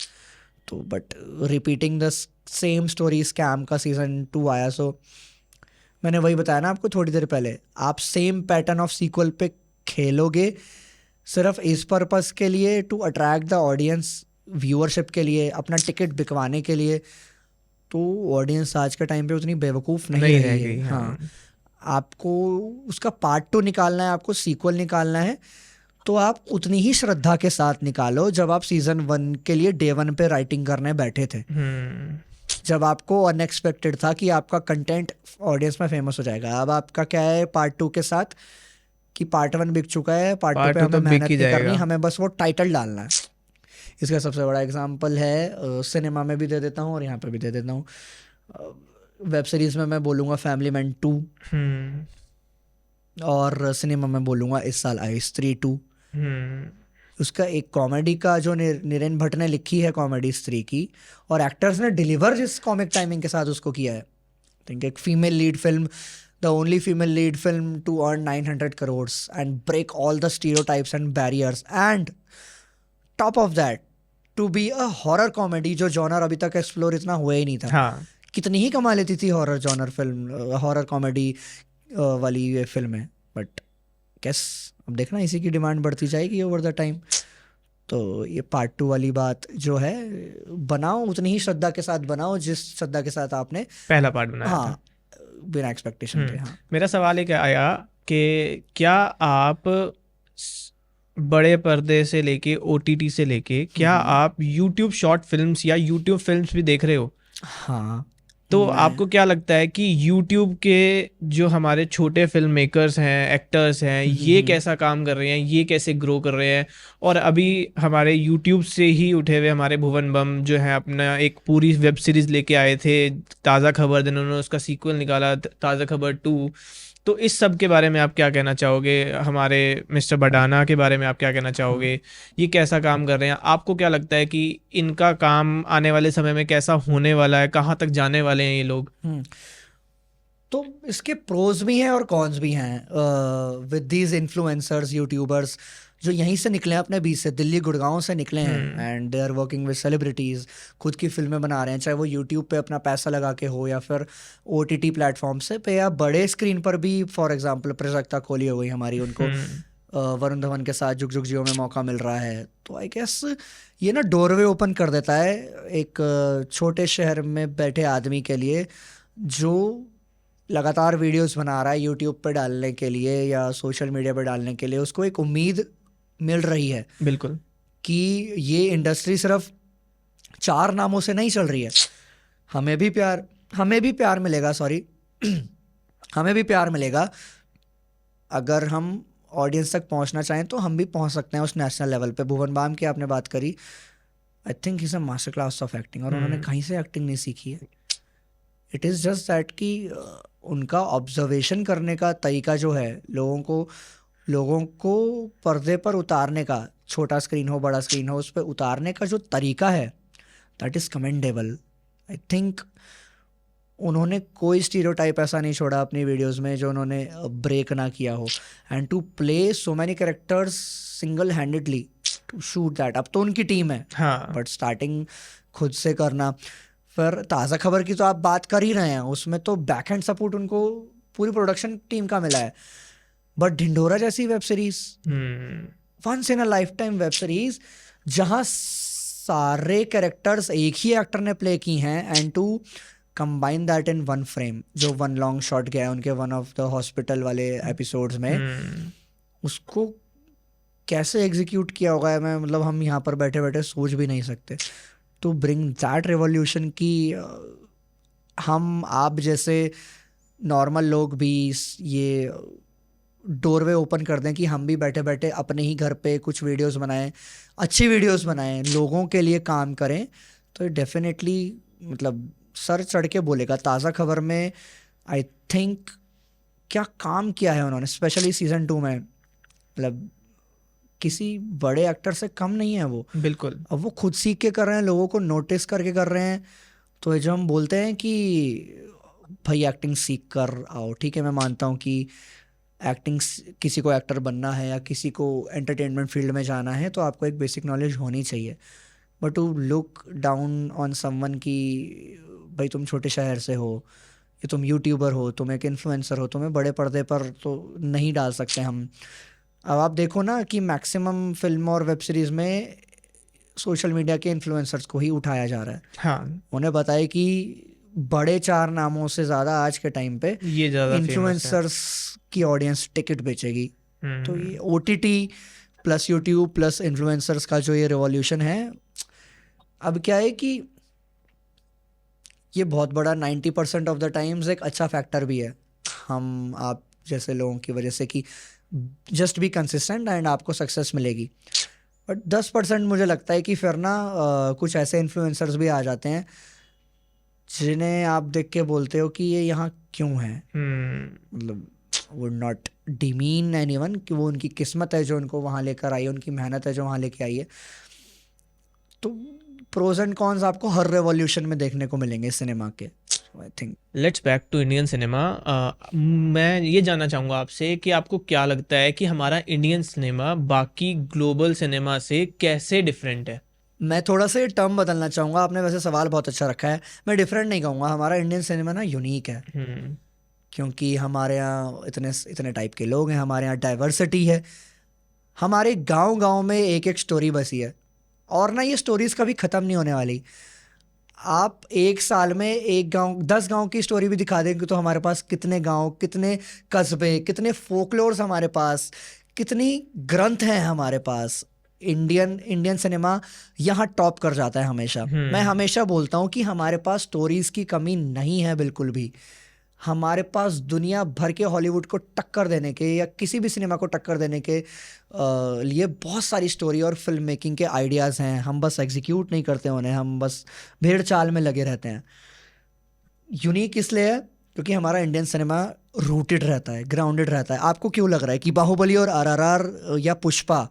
तो but repeating the same story, scam का सीजन 2 आया, सो मैंने वही बताया ना आपको थोड़ी देर पहले, आप सेम पैटर्न ऑफ सीक्वल पे खेलोगे सिर्फ इस पर्पस के लिए, to attract the audience, viewership के लिए, अपना टिकट बिकवाने के लिए, तो ऑडियंस आज के टाइम पे उतनी बेवकूफ़ नहीं रही है। हाँ, आपको उसका पार्ट 2 निकालना है, आपको सीक्वल निकालना है, तो आप उतनी ही श्रद्धा के साथ निकालो जब आप सीजन 1 के लिए डे 1 पे राइटिंग करने बैठे थे, जब आपको अनएक्सपेक्टेड था कि आपका कंटेंट ऑडियंस में फेमस हो जाएगा। अब आपका क्या है पार्ट 2 के साथ कि पार्ट 1 बिक चुका है, पार्ट 2 पे हमें मेहनत नहीं करनी, हमें बस वो टाइटल डालना है। इसका सबसे बड़ा एग्जांपल है, सिनेमा में भी दे देता हूँ और यहाँ पे भी दे देता हूँ, वेब सीरीज में मैं बोलूँगा फैमिली मैन 2। और सिनेमा में बोलूँगा इस साल आई स्त्री 2। उसका एक कॉमेडी का जो नीरेन भट्ट ने लिखी है कॉमेडी स्त्री की, और एक्टर्स ने डिलीवर जिस कॉमिक टाइमिंग के साथ उसको किया है। थिंक एक female lead film, the only female lead film to earn 900 crores and break all the stereotypes and barriers, and top of that to be a horror comedy, जो genre अभी तक explore इतना हुआ ही नहीं था। हाँ, कितनी ही कमा लेती थी horror genre film, horror comedy वाली ये फिल्म है, बट कैस अब देखना इसी की डिमांड बढ़ती जाएगी ओवर द टाइम। तो ये पार्ट 2 वाली बात जो है, बनाओ उतनी ही श्रद्धा के साथ बनाओ जिस श्रद्धा के साथ आपने पहला पार्ट बनाया था। हाँ, बिना एक्सपेक्टेशन के। हाँ, मेरा सवाल एक आया कि क्या आप बड़े पर्दे से लेके OTT से लेके क्या आप YouTube शॉर्ट फिल्म्स या YouTube फिल्म्स भी देख रहे हो? हाँ, तो आपको क्या लगता है कि YouTube के जो हमारे छोटे फिल्म मेकर्स हैं, एक्टर्स हैं, ये कैसा काम कर रहे हैं, ये कैसे ग्रो कर रहे हैं? और अभी हमारे YouTube से ही उठे हुए हमारे भुवन बम जो है अपना एक पूरी वेब सीरीज लेके आए थे, ताज़ा खबर, जिन्होंने उसका सीक्वल निकाला ताज़ा खबर 2। तो इस सब के बारे में आप क्या कहना चाहोगे? हमारे मिस्टर बडाना के बारे में आप क्या कहना चाहोगे? ये कैसा काम कर रहे हैं? आपको क्या लगता है कि इनका काम आने वाले समय में कैसा होने वाला है? कहाँ तक जाने वाले हैं ये लोग? तो इसके प्रोज भी हैं और कॉन्स भी हैं विद दीज इन्फ्लुएंसर्स, यूट्यूबर्स जो यहीं से निकले हैं, अपने बीच से, दिल्ली गुड़गांव से निकले हैं, and they are working with celebrities, खुद की फिल्में बना रहे हैं, चाहे वो यूट्यूब पे अपना पैसा लगा के हो या फिर OTT प्लेटफॉर्म से पे, या बड़े स्क्रीन पर भी। फॉर एग्जांपल प्रजक्ता कोहली हो गई हमारी, उनको वरुण धवन के साथ जुग जुग जियो में मौका मिल रहा है। तो आई गेस ये ना डोरवे ओपन कर देता है एक छोटे शहर में बैठे आदमी के लिए, जो लगातार वीडियोस बना रहा है यूट्यूब पे डालने के लिए या सोशल मीडिया पे डालने के लिए। उसको एक उम्मीद मिल रही है बिल्कुल कि ये इंडस्ट्री सिर्फ 4 नामों से नहीं चल रही है। हमें भी प्यार मिलेगा, सॉरी हमें भी प्यार मिलेगा। अगर हम ऑडियंस तक पहुंचना चाहें तो हम भी पहुंच सकते हैं उस नेशनल लेवल पे। भुवन बाम की आपने बात करी, I think is a master class of acting, और उन्होंने कहीं से एक्टिंग नहीं सीखी है। इट इज़ जस्ट दैट कि उनका ऑब्जर्वेशन करने का तरीका जो है, लोगों को पर्दे पर उतारने का, छोटा स्क्रीन हो बड़ा स्क्रीन हो, उस पर उतारने का जो तरीका है, that is commendable. I think उन्होंने कोई स्टीरियोटाइप ऐसा नहीं छोड़ा अपनी वीडियोस में जो उन्होंने ब्रेक ना किया हो, and to play so many characters single handedly to shoot that. अब तो उनकी टीम है, हाँ, बट स्टार्टिंग खुद से करना। फिर ताज़ा खबर की तो आप बात कर ही रहे हैं, उसमें तो बैक हैंड सपोर्ट उनको पूरी प्रोडक्शन टीम का मिला है। बट ढिंढोरा जैसी web series, once in a life time web series, जहाँ सारे कैरेक्टर्स एक ही एक्टर ने प्ले की हैं, and to combine that in one frame, जो वन लॉन्ग शॉट गया है उनके वन ऑफ द हॉस्पिटल वाले एपिसोड्स में, उसको कैसे एग्जीक्यूट किया होगा, मैं मतलब हम यहाँ पर बैठे बैठे सोच भी नहीं सकते। टू ब्रिंग दैट रेवोल्यूशन की हम आप जैसे नॉर्मल लोग भी ये डोरवे ओपन कर दें कि हम भी बैठे बैठे अपने ही घर पे कुछ वीडियोस बनाएं, अच्छी वीडियोस बनाएं, लोगों के लिए काम करें, तो डेफिनेटली मतलब सर चढ़ के बोलेगा। ताज़ा खबर में आई थिंक क्या काम किया है उन्होंने, स्पेशली सीज़न 2 में, मतलब किसी बड़े एक्टर से कम नहीं है वो। बिल्कुल। अब वो खुद सीख के कर रहे हैं, लोगों को नोटिस करके कर रहे हैं। तो जो हम बोलते हैं कि भाई एक्टिंग सीख कर आओ, ठीक है, मैं मानता हूँ कि एक्टिंग, किसी को एक्टर बनना है या किसी को एंटरटेनमेंट फील्ड में जाना है तो आपको एक बेसिक नॉलेज होनी चाहिए। But to look down on someone कि भाई तुम छोटे शहर से हो, या तुम यूट्यूबर हो, तुम एक इन्फ्लुएंसर हो, तुम्हें बड़े पर्दे पर तो नहीं डाल सकते हम। अब आप देखो ना कि मैक्सिमम फिल्म और वेब सीरीज़ में सोशल मीडिया के इन्फ्लुएंसर्स को ही उठाया जा रहा है। हाँ, उन्हें बताया कि बड़े 4 नामों से ज़्यादा आज के टाइम पे ये ज़्यादा इन्फ्लुएंसर्स की ऑडियंस टिकट बेचेगी। तो ये OTT plus YouTube plus influencers का जो ये रिवॉल्यूशन है, अब क्या है कि ये बहुत बड़ा 90% ऑफ द टाइम्स एक अच्छा फैक्टर भी है हम आप जैसे लोगों की वजह से, कि जस्ट बी कंसिस्टेंट एंड आपको सक्सेस मिलेगी। बट 10% मुझे लगता है कि फिर ना कुछ ऐसे इन्फ्लुएंसर्स भी आ जाते हैं जिन्हें आप देख के बोलते हो कि ये यहाँ क्यों है, मतलब वुड नॉट डिमीन एनीवन कि वो उनकी किस्मत है जो उनको वहाँ लेकर आई है, उनकी मेहनत है जो वहाँ लेके आई है। तो प्रोज एंड कॉन्स आपको हर रेवोल्यूशन में देखने को मिलेंगे सिनेमा के, I think. Let's back to Indian cinema. मैं ये जानना चाहूँगा आपसे कि आपको क्या लगता है कि हमारा इंडियन सिनेमा बाकी ग्लोबल सिनेमा से कैसे डिफरेंट है? मैं थोड़ा सा ये टर्म बदलना चाहूँगा, आपने वैसे सवाल बहुत अच्छा रखा है। मैं डिफरेंट नहीं कहूँगा, हमारा इंडियन सिनेमा ना यूनिक है, क्योंकि हमारे यहाँ इतने इतने टाइप के लोग हैं, हमारे यहाँ डाइवर्सिटी है, हमारे गांव गांव में एक एक स्टोरी बसी है, और ना ये स्टोरीज कभी ख़त्म नहीं होने वाली। आप एक साल में एक गांव 10 गांव की स्टोरी भी दिखा देंगे तो हमारे पास कितने गांव, कितने कस्बे, कितने फोकलोर्स हमारे पास, कितनी ग्रंथ हैं हमारे पास। इंडियन सिनेमा यहाँ टॉप कर जाता है हमेशा। मैं हमेशा बोलता हूँ कि हमारे पास स्टोरीज की कमी नहीं है बिल्कुल भी। हमारे पास दुनिया भर के हॉलीवुड को टक्कर देने के या किसी भी सिनेमा को टक्कर देने के लिए बहुत सारी स्टोरी और फिल्म मेकिंग के आइडियाज़ हैं। हम बस एग्जीक्यूट नहीं करते उन्हें, हम बस भेड़ चाल में लगे रहते हैं। यूनिक इसलिए है क्योंकि हमारा इंडियन सिनेमा रूटेड रहता है, ग्राउंडेड रहता है। आपको क्यों लग रहा है कि बाहुबली और आरआरआर या पुष्पा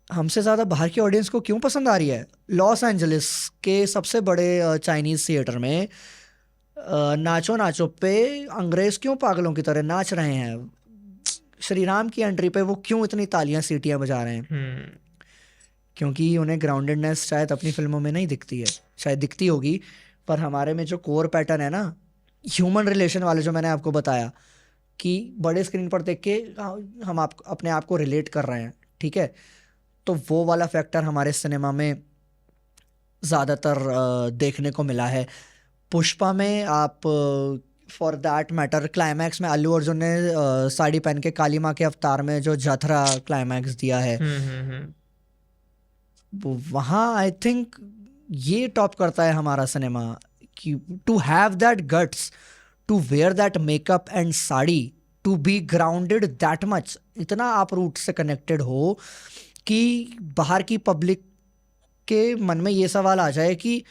हमसे ज़्यादा बाहर की ऑडियंस को क्यों पसंद आ रही है? लॉस एंजलिस के सबसे बड़े चाइनीज़ थिएटर में नाचो नाचो पे अंग्रेज़ क्यों पागलों की तरह नाच रहे हैं? श्री राम की एंट्री पे वो क्यों इतनी तालियां सीटियां बजा रहे हैं? क्योंकि उन्हें ग्राउंडेडनेस शायद अपनी फिल्मों में नहीं दिखती है, शायद दिखती होगी, पर हमारे में जो कोर पैटर्न है ना, ह्यूमन रिलेशन वाले जो मैंने आपको बताया कि बड़े स्क्रीन पर देख के हम अपने आप को रिलेट कर रहे हैं, ठीक है, तो वो वाला फैक्टर हमारे सिनेमा में ज़्यादातर देखने को मिला है। पुष्पा में आप फॉर दैट मैटर क्लाइमैक्स में अल्लू अर्जुन ने साड़ी पहन के काली माँ के अवतार में जो जथरा क्लाइमैक्स दिया है, वहाँ आई थिंक ये टॉप करता है हमारा सिनेमा कि to have that guts to wear that makeup and sari, to be grounded that much, इतना आप रूट से कनेक्टेड हो कि बाहर की पब्लिक के मन में ये सवाल आ जाए कि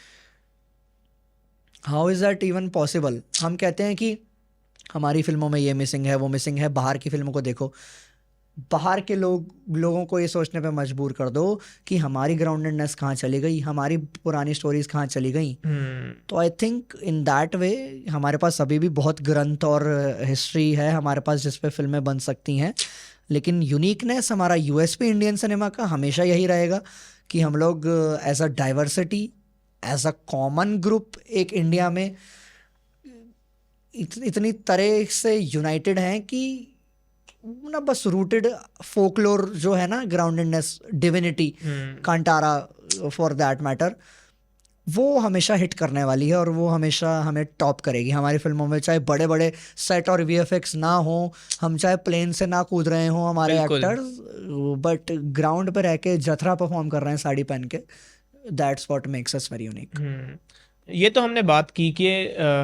how is that even possible. हम कहते हैं कि हमारी फिल्मों में ये मिसिंग है, वो मिसिंग है, बाहर की फिल्मों को देखो, बाहर के लोगों को ये सोचने पे मजबूर कर दो कि हमारी ग्राउंडेडनेस कहाँ चली गई, हमारी पुरानी स्टोरीज कहाँ चली गई। तो I think in that way हमारे पास अभी भी बहुत ग्रंथ और हिस्ट्री है हमारे पास जिस पे फिल्में बन सकती हैं, लेकिन यूनिकनेस हमारा यूएसपी इंडियन सिनेमा का हमेशा यही रहेगा कि हम लोग as a diversity, as a common group एक इंडिया में इतनी तरह से यूनाइटेड हैं कि ना बस रूटेड फोकलोर जो है ना, groundedness, divinity, कांटारा for that matter, वो हमेशा हिट करने वाली है और वो हमेशा हमें टॉप करेगी हमारी फिल्मों में। चाहे बड़े बड़े सेट और वीएफएक्स ना हो, हम चाहे प्लेन से ना कूद रहे हों हमारे एक्टर्स, बट ग्राउंड पे रह के जथरा परफॉर्म कर रहे हैं साड़ी पहन के, that's what makes us very unique. ये तो हमने बात की कि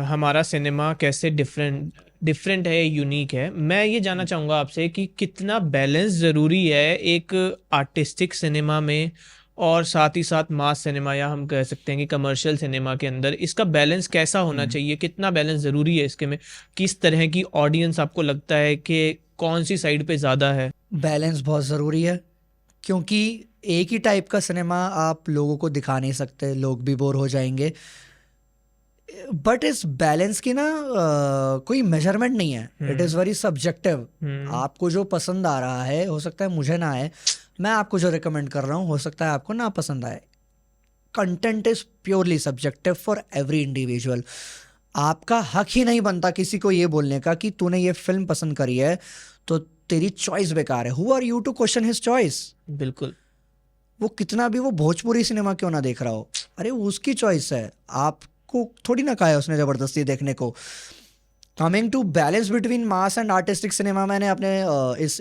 हमारा सिनेमा कैसे डिफरेंट है, यूनिक है। मैं ये जानना चाहूँगा आपसे कि कितना बैलेंस ज़रूरी है एक आर्टिस्टिक सिनेमा में और साथ ही साथ मास सिनेमा, या हम कह सकते हैं कि कमर्शियल सिनेमा के अंदर इसका बैलेंस कैसा होना चाहिए? कितना बैलेंस ज़रूरी है इसके में? किस तरह की ऑडियंस आपको लगता है कि कौन सी साइड पे ज़्यादा है? बैलेंस बहुत ज़रूरी है, क्योंकि एक ही टाइप का सिनेमा आप लोगों को दिखा नहीं सकते, लोग भी बोर हो जाएंगे। बट इस बैलेंस की ना कोई मेजरमेंट नहीं है, इट इज़ वेरी सब्जेक्टिव। आपको जो पसंद आ रहा है हो सकता है मुझे ना आए, मैं आपको जो रिकमेंड कर रहा हूँ हो सकता है आपको ना पसंद आए। Content is purely subjective for every individual. आपका हक ही नहीं बनता किसी को ये बोलने का कि तूने ये फिल्म पसंद करी है तो तेरी चॉइस बेकार है। Who are you to question his choice? बिल्कुल, वो कितना भी वो भोजपुरी सिनेमा क्यों ना देख रहा हो, अरे उसकी चॉइस है, आपको थोड़ी ना कहा है उसने ज़बरदस्ती देखने को। Coming to balance between mass and artistic cinema, मैंने अपने इस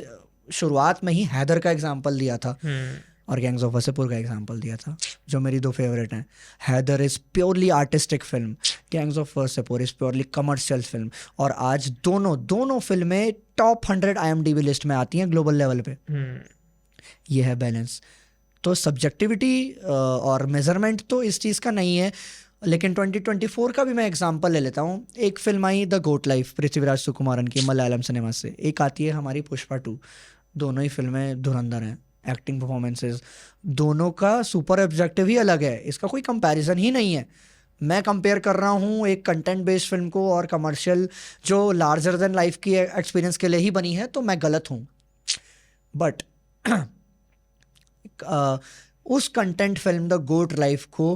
शुरुआत में ही हैदर का एग्जांपल दिया था और गैंग्स ऑफ वासेपुर का एग्जांपल दिया था, जो मेरी दो फेवरेट हैं। Haider is purely artistic film, Gangs of Wasseypur is purely commercial film, और आज दोनों फिल्में टॉप 100 IMDb लिस्ट में आती हैं ग्लोबल लेवल पे। ये है बैलेंस। तो सब्जेक्टिविटी और मेजरमेंट तो इस चीज़ का नहीं है। लेकिन 2024 का भी मैं एग्जांपल ले लेता हूँ। एक film I the Goat Life Prithviraj Sukumaran की मलयालम सिनेमा से, एक आती है हमारी पुष्पा 2। दोनों ही फिल्में धुरंधर हैं, एक्टिंग परफॉर्मेंसेस दोनों का सुपर ऑब्जेक्टिव ही अलग है, इसका कोई कंपैरिजन ही नहीं है। मैं कंपेयर कर रहा हूँ एक कंटेंट बेस्ड फिल्म को और कमर्शियल जो लार्जर देन लाइफ की एक्सपीरियंस के लिए ही बनी है, तो मैं गलत हूँ। बट उस content film the Goat Life को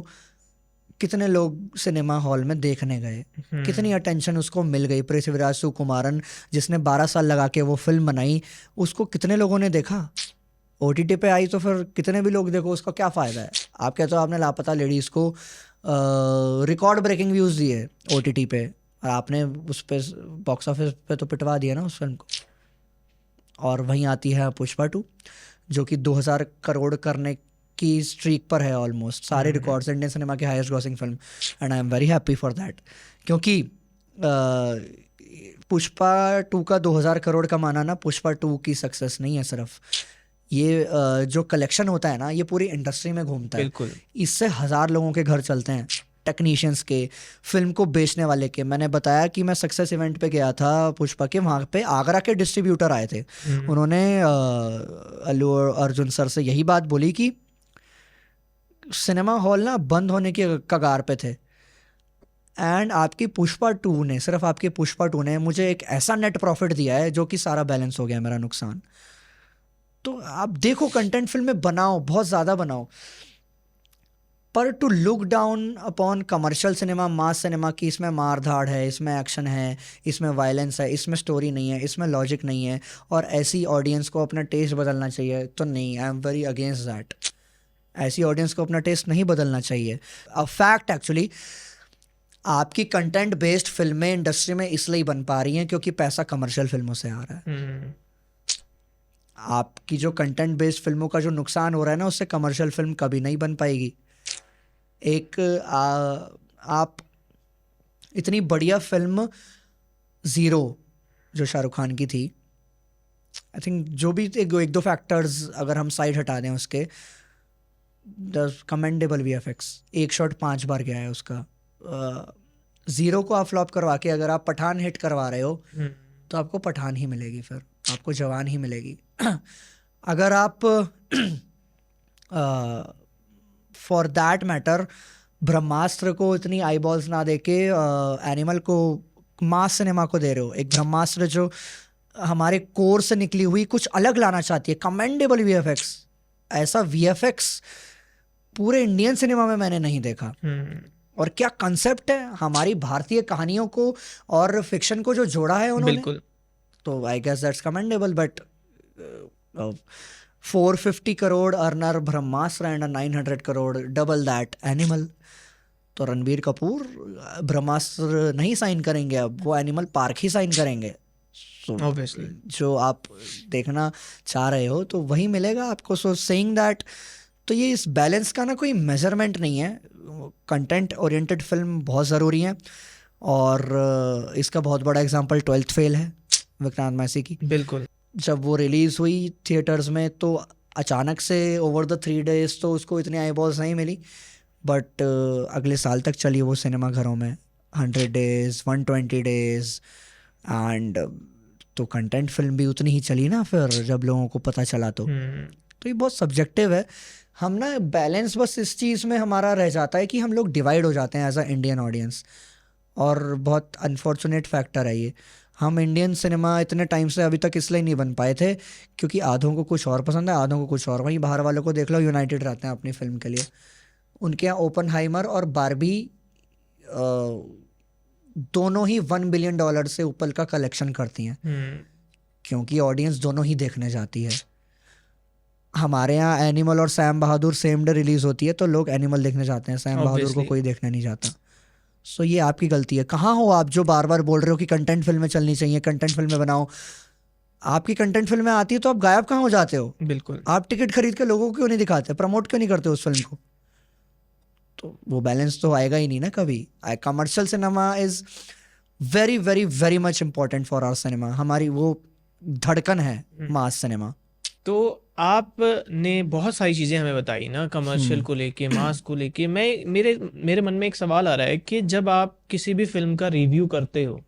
कितने लोग सिनेमा हॉल में देखने गए, कितनी अटेंशन उसको मिल गई। पृथ्वीराज सुकुमारन जिसने 12 साल लगा के वो फिल्म बनाई, उसको कितने लोगों ने देखा। OTT पे आई तो फिर कितने भी लोग देखो, उसका क्या फ़ायदा है। आप कहते हो आपने लापता लेडीज़ को रिकॉर्ड ब्रेकिंग व्यूज़ दिए OTT पे, और आपने उस पर बॉक्स ऑफिस पे तो पिटवा दिया ना उस फिल्म को। और वहीं आती है पुष्पा 2 जो कि 2000 करोड़ करने की स्ट्रीक पर है ऑलमोस्ट, सारे रिकॉर्ड्स, इंडियन सिनेमा की highest grossing film, and I am very happy for that. क्योंकि पुष्पा 2 का 2000 करोड़ कमाना ना पुष्पा 2 की सक्सेस नहीं है सिर्फ, ये जो कलेक्शन होता है ना, ये पूरी इंडस्ट्री में घूमता है। बिल्कुल। इससे 1000 लोगों के घर चलते हैं, टेक्नीशियंस के, फिल्म को बेचने वाले के। मैंने बताया कि मैं सक्सेस इवेंट पे गया था पुष्पा के, वहाँ पे आगरा के डिस्ट्रीब्यूटर आए थे। उन्होंने अल्लू अर्जुन सर से यही बात बोली कि सिनेमा हॉल ना बंद होने की कगार पे थे, एंड आपकी पुष्पा 2 ने, सिर्फ आपकी पुष्पा 2 ने मुझे एक ऐसा नेट प्रॉफिट दिया है जो कि सारा बैलेंस हो गया मेरा नुकसान। तो आप देखो, कंटेंट फिल्में बनाओ, बहुत ज़्यादा बनाओ, पर to look down upon commercial cinema, mass cinema की इसमें मार धाड़ है, इसमें एक्शन है, इसमें वायलेंस है, इसमें स्टोरी नहीं है, इसमें लॉजिक नहीं है, और ऐसी ऑडियंस को अपना टेस्ट बदलना चाहिए, तो नहीं, I am very against that. ऐसी ऑडियंस को अपना टेस्ट नहीं बदलना चाहिए। अब फैक्ट एक्चुअली आपकी कंटेंट बेस्ड फिल्में इंडस्ट्री में इसलिए बन पा रही हैं क्योंकि पैसा कमर्शियल फिल्मों से आ रहा है। आपकी जो कंटेंट बेस्ड फिल्मों का जो नुकसान हो रहा है ना, उससे कमर्शियल फिल्म कभी नहीं बन पाएगी। एक आप इतनी बढ़िया फिल्म ज़ीरो जो शाहरुख खान की थी, आई थिंक जो भी एक दो फैक्टर्स अगर हम साइड हटा दें उसके, द कमेंडेबल VFX, एक शॉट 5 बार गया है उसका। ज़ीरो को आप फ्लॉप करवा के अगर आप पठान हिट करवा रहे हो तो आपको पठान ही मिलेगी, फिर आपको जवान ही मिलेगी। अगर आप फॉर दैट मैटर ब्रह्मास्त्र को इतनी आई बॉल्स ना दे के एनिमल को, मास सिनेमा को दे रहे हो, एक ब्रह्मास्त्र जो हमारे कोर से निकली हुई कुछ अलग लाना चाहती है, कमेंडेबल VFX, ऐसा VFX पूरे इंडियन सिनेमा में मैंने नहीं देखा। और क्या कंसेप्ट है, हमारी भारतीय कहानियों को और फिक्शन को जो जोड़ा है उन्होंने, बिल्कुल। तो I guess that's commendable. But 450 crore earner Brahmastra and 900 crore double that Animal, तो रणबीर कपूर ब्रह्मास्त्र नहीं साइन करेंगे, अब वो एनिमल पार्क ही साइन करेंगे। Obviously. जो आप देखना चाह रहे हो तो वही मिलेगा आपको। सो सेइंग दैट, तो ये इस बैलेंस का ना कोई मेजरमेंट नहीं है। कंटेंट ओरिएंटेड फिल्म बहुत ज़रूरी है, और इसका बहुत बड़ा एग्जांपल 12th फेल है विक्रांत मैसी की। बिल्कुल। जब वो रिलीज़ हुई थिएटर्स में तो अचानक से ओवर द 3 days तो उसको इतनी आई बॉल्स नहीं मिली, बट अगले साल तक चली वो सिनेमा घरों में 100 days, 120 days, एंड तो कंटेंट फिल्म भी उतनी ही चली ना फिर जब लोगों को पता चला। तो ये बहुत सब्जेक्टिव है। हम ना बैलेंस बस इस चीज़ में हमारा रह जाता है कि हम लोग डिवाइड हो जाते हैं एज अ इंडियन ऑडियंस, और बहुत अनफॉर्चुनेट फैक्टर है ये। हम इंडियन सिनेमा इतने टाइम से अभी तक इसलिए नहीं बन पाए थे क्योंकि आधों को कुछ और पसंद है, आधों को कुछ और। वहीं बाहर वालों को देख लो, यूनाइटेड रहते हैं अपनी फिल्म के लिए। उनके यहाँ ओपनहाइमर और बारबी दोनों ही $1 billion से ऊपर का कलेक्शन करती हैं, क्योंकि ऑडियंस दोनों ही देखने जाती है। हमारे यहाँ एनिमल और सैम बहादुर सेम डे रिलीज होती है तो लोग एनिमल देखने जाते हैं, सैम बहादुर को कोई देखने नहीं जाता। सो ये आपकी गलती है। कहाँ हो आप जो बार बार बोल रहे हो कि कंटेंट फिल्में चलनी चाहिए, कंटेंट फिल्में बनाओ। आपकी कंटेंट फिल्में आती है तो आप गायब कहाँ हो जाते हो? बिल्कुल। आप टिकट खरीद के लोगों को क्यों नहीं दिखाते, प्रमोट क्यों नहीं करते उस फिल्म को? तो वो बैलेंस तो आएगा ही नहीं ना कभी। Commercial cinema is very very very much important for our cinema. हमारी वो धड़कन है मास सिनेमा। तो आपने बहुत सारी चीज़ें हमें बताई ना, कमर्शियल को लेके, मास को लेके। मेरे मन में एक सवाल आ रहा है कि जब आप किसी भी फिल्म का रिव्यू करते हो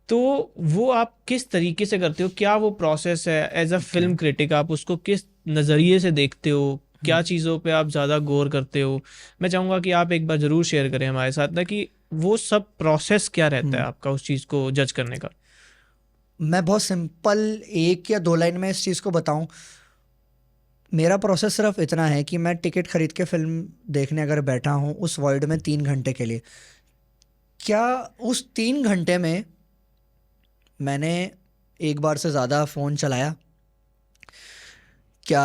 तो वो आप किस तरीके से करते हो? क्या वो प्रोसेस है एज अ फिल्म क्रिटिक? आप उसको किस नज़रिए से देखते हो? क्या चीज़ों पे आप ज़्यादा गौर करते हो? मैं चाहूँगा कि आप एक बार ज़रूर शेयर करें हमारे साथ ना कि वो सब प्रोसेस क्या रहता है आपका उस चीज़ को जज करने का। मैं बहुत सिंपल 1 या 2 लाइन में इस चीज़ को बताऊं। मेरा प्रोसेस सिर्फ इतना है कि मैं टिकट खरीद के फिल्म देखने अगर बैठा हूँ उस वर्ल्ड में 3 घंटे के लिए, क्या उस 3 घंटे में मैंने एक बार से ज़्यादा फ़ोन चलाया? क्या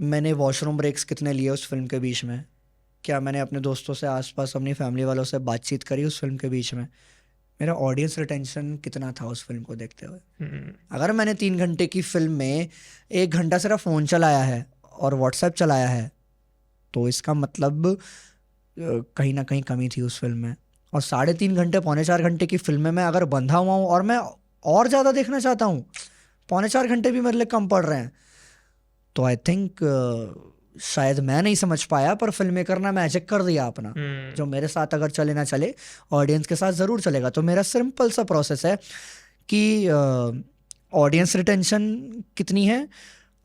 मैंने वॉशरूम ब्रेक्स कितने लिए उस फिल्म के बीच में? क्या मैंने अपने दोस्तों से, आसपास अपनी फैमिली वालों से बातचीत करी उस फिल्म के बीच में? मेरा ऑडियंस रिटेंशन कितना था उस फिल्म को देखते हुए? अगर मैंने 3 घंटे की फिल्म में 1 घंटा सिर्फ फ़ोन चलाया है और व्हाट्सएप चलाया है तो इसका मतलब कहीं ना कहीं कमी थी उस फिल्म में। और 3.5 घंटे, 3.25 घंटे की फिल्म में मैं अगर बंधा हुआ हूँ और मैं और ज़्यादा देखना चाहता हूँ, 3.25 घंटे भी मेरे लिए कम पड़ रहे हैं, तो आई थिंक शायद मैं नहीं समझ पाया, पर फिल्म मेकर ने मैजिक कर दिया अपना। जो मेरे साथ अगर चले ना चले, ऑडियंस के साथ ज़रूर चलेगा। तो मेरा सिंपल सा प्रोसेस है कि ऑडियंस रिटेंशन कितनी है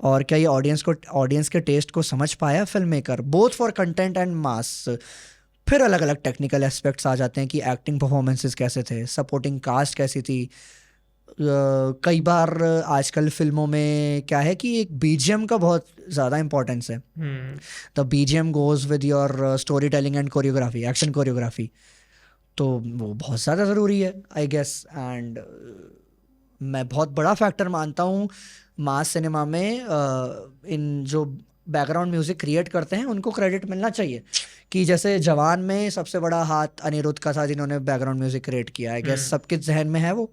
और क्या ये ऑडियंस के टेस्ट को समझ पाया film maker, both for content and mass. फिर अलग अलग टेक्निकल एस्पेक्ट्स आ जाते हैं कि एक्टिंग परफॉर्मेंसेस कैसे थे, सपोर्टिंग कास्ट कैसी थी। कई बार आजकल फिल्मों में क्या है कि एक बीजीएम का बहुत ज़्यादा इंपॉर्टेंस है। The BGM goes with your story telling and choreography, action choreography, तो वो बहुत ज़्यादा ज़रूरी है आई गेस। एंड मैं बहुत बड़ा फैक्टर मानता हूँ मास सिनेमा में इन जो बैकग्राउंड म्यूज़िक क्रिएट करते हैं उनको क्रेडिट मिलना चाहिए। कि जैसे जवान में सबसे बड़ा हाथ अनिरुद्ध का था जिन्होंने बैकग्राउंड म्यूज़िक क्रिएट किया है। गेस सबके जहन में है वो।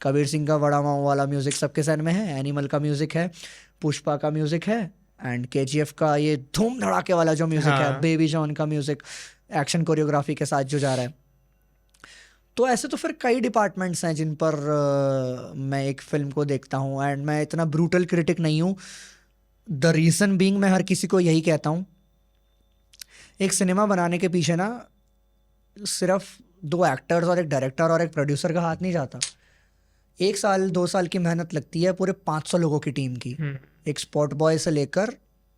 कबीर सिंह का बड़ा माऊ वाला म्यूज़िक सबके जहन में है, एनिमल का म्यूज़िक है, पुष्पा का म्यूज़िक है, एंड केजीएफ का ये धूम धड़ाके वाला जो म्यूज़िक है, बेबी जॉन का म्यूज़िक एक्शन कोरियोग्राफी के साथ जो जा रहा है। तो ऐसे तो फिर कई डिपार्टमेंट्स हैं जिन पर मैं एक फिल्म को देखता हूँ। एंड मैं इतना ब्रूटल क्रिटिक नहीं हूँ। द रीज़न बीइंग, मैं हर किसी को यही कहता हूँ, एक सिनेमा बनाने के पीछे ना सिर्फ 2 एक्टर्स और एक डायरेक्टर और एक प्रोड्यूसर का हाथ नहीं जाता। 1 साल 2 साल की मेहनत लगती है पूरे 500 लोगों की टीम की। एक स्पॉट बॉय से लेकर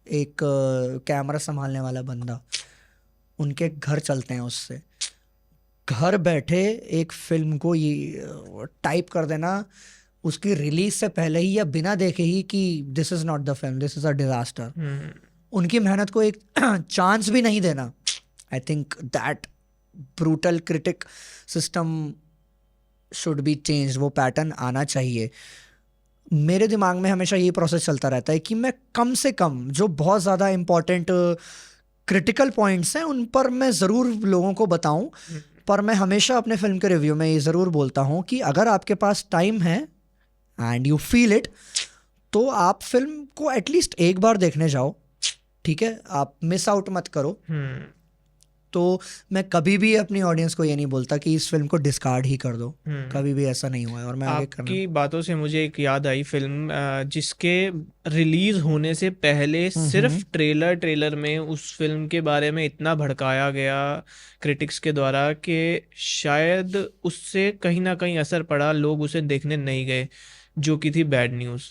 एक कैमरा संभालने वाला बंदा, उनके घर चलते हैं उससे। घर बैठे एक फिल्म को ये टाइप कर देना उसकी रिलीज से पहले ही या बिना देखे ही कि this is not the film, this is a disaster. उनकी मेहनत को एक चांस भी नहीं देना। आई think that brutal critic system should be change. वो पैटर्न आना चाहिए। मेरे दिमाग में हमेशा ये प्रोसेस चलता रहता है कि मैं कम से कम जो बहुत ज़्यादा इम्पोर्टेंट क्रिटिकल पॉइंट्स हैं उन पर मैं ज़रूर लोगों को बताऊं। पर मैं हमेशा अपने फिल्म के रिव्यू में ये ज़रूर बोलता हूँ कि अगर आपके पास टाइम है एंड यू फील इट, तो आप फिल्म को एटलीस्ट एक बार देखने जाओ, ठीक है? आप मिस आउट मत करो। तो मैं कभी भी अपनी ऑडियंस को ये नहीं बोलता कि इस फिल्म को डिस्कार्ड ही कर दो। कभी भी ऐसा नहीं हुआ है। और मैं आगे करना। आपकी बातों से मुझे एक याद आई फिल्म जिसके रिलीज होने से पहले सिर्फ ट्रेलर में उस फिल्म के बारे में इतना भड़काया गया क्रिटिक्स के द्वारा कि शायद उससे कहीं ना कहीं असर पड़ा, लोग उसे देखने नहीं गए, जो कि थी बैड न्यूज़।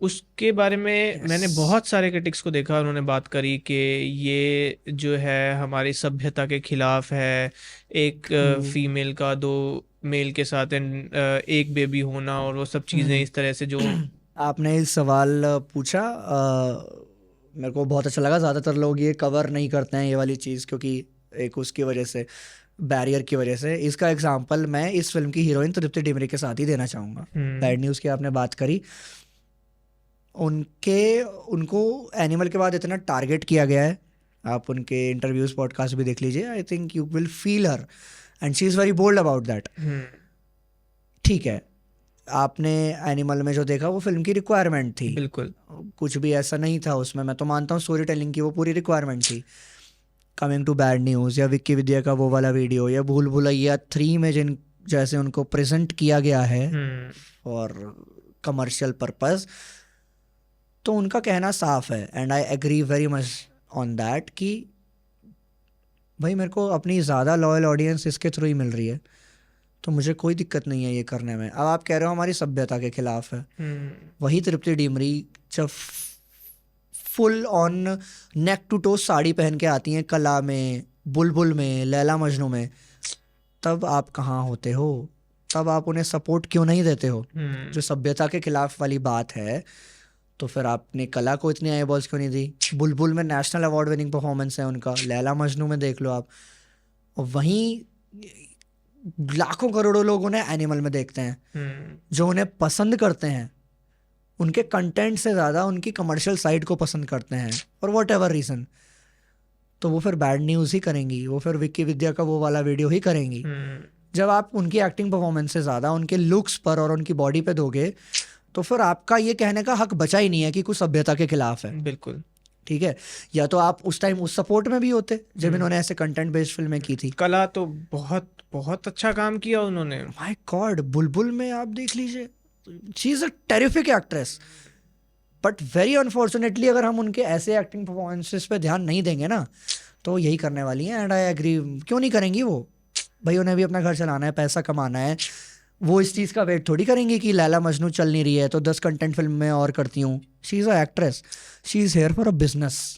उसके बारे में मैंने बहुत सारे क्रिटिक्स को देखा, उन्होंने बात करी कि ये जो है हमारी सभ्यता के खिलाफ है, एक फीमेल का 2 मेल के साथ एक बेबी होना और वो सब चीज़ें इस तरह से जो आपने इस सवाल पूछा, मेरे को बहुत अच्छा लगा। ज़्यादातर लोग ये कवर नहीं करते हैं ये वाली चीज़, क्योंकि एक उसकी वजह से, बैरियर की वजह से। इसका एग्जांपल मैं इस फिल्म की हीरोइन तृप्ति डिमरी के साथ ही देना चाहूँगा। बैड न्यूज़ की आपने बात करी, उनको एनिमल के बाद इतना टारगेट किया गया है। आप उनके इंटरव्यूज़ पॉडकास्ट भी देख लीजिए। I think you will feel her and she is very bold about that. ठीक है, आपने एनिमल में जो देखा वो फिल्म की रिक्वायरमेंट थी, बिल्कुल कुछ भी ऐसा नहीं था उसमें। मैं तो मानता हूँ स्टोरी टेलिंग की वो पूरी रिक्वायरमेंट थी। कमिंग टू बैड न्यूज़ या विक्की विद्या का वो वाला वीडियो या भूल भुलैया 3 में जिन जैसे उनको प्रेजेंट किया गया है फॉर कमर्शियल पर्पस, तो उनका कहना साफ है and I agree very much on that कि भाई मेरे को अपनी ज़्यादा लॉयल ऑडियंस इसके थ्रू ही मिल रही है, तो मुझे कोई दिक्कत नहीं है ये करने में। अब आप कह रहे हो हमारी सभ्यता के खिलाफ है, वही तृप्ति डिमरी जब full on neck to toe sari पहन के आती हैं कला में, बुलबुल में, लैला मजनू में, तब आप कहाँ होते हो? तब आप उन्हें सपोर्ट क्यों नहीं देते हो? जो सभ्यता के खिलाफ वाली बात है, तो फिर आपने कला को इतनी आई बॉल्स क्यों नहीं दी? बुलबुल में नेशनल अवार्ड विनिंग परफॉर्मेंस है उनका, लैला मजनू में देख लो आप, और वहीं लाखों करोड़ों लोग उन्हें एनिमल में देखते हैं, जो उन्हें पसंद करते हैं, उनके कंटेंट से ज़्यादा उनकी कमर्शियल साइड को पसंद करते हैं, और वॉट एवर रीज़न, तो वो फिर बैड न्यूज़ ही करेंगी, वो फिर विक्की विद्या का वो वाला वीडियो ही करेंगी। जब आप उनकी एक्टिंग परफॉर्मेंस से ज़्यादा उनके लुक्स पर और उनकी बॉडी पे दोगे, तो फिर आपका ये कहने का हक बचा ही नहीं है कि कुछ सभ्यता के खिलाफ है। बिल्कुल, ठीक है, या तो आप उस टाइम उस सपोर्ट में भी होते जब इन्होंने ऐसे कंटेंट बेस्ड फिल्में की थी। कला तो बहुत बहुत अच्छा काम किया उन्होंने। माय गॉड, बुलबुल में आप देख लीजिए, she is a terrific actress, but very unfortunately अगर हम उनके ऐसे एक्टिंग परफॉर्मेंसेस पे ध्यान नहीं देंगे ना, तो यही करने वाली हैं। एंड आई एग्री, क्यों नहीं करेंगी वो? भाई उन्हें भी अपना घर चलाना है, पैसा कमाना है, वो इस चीज़ का वेट थोड़ी करेंगे कि लैला मजनू चल नहीं रही है तो 10 कंटेंट फिल्म में और करती हूँ। She is a actress, she is here for a business,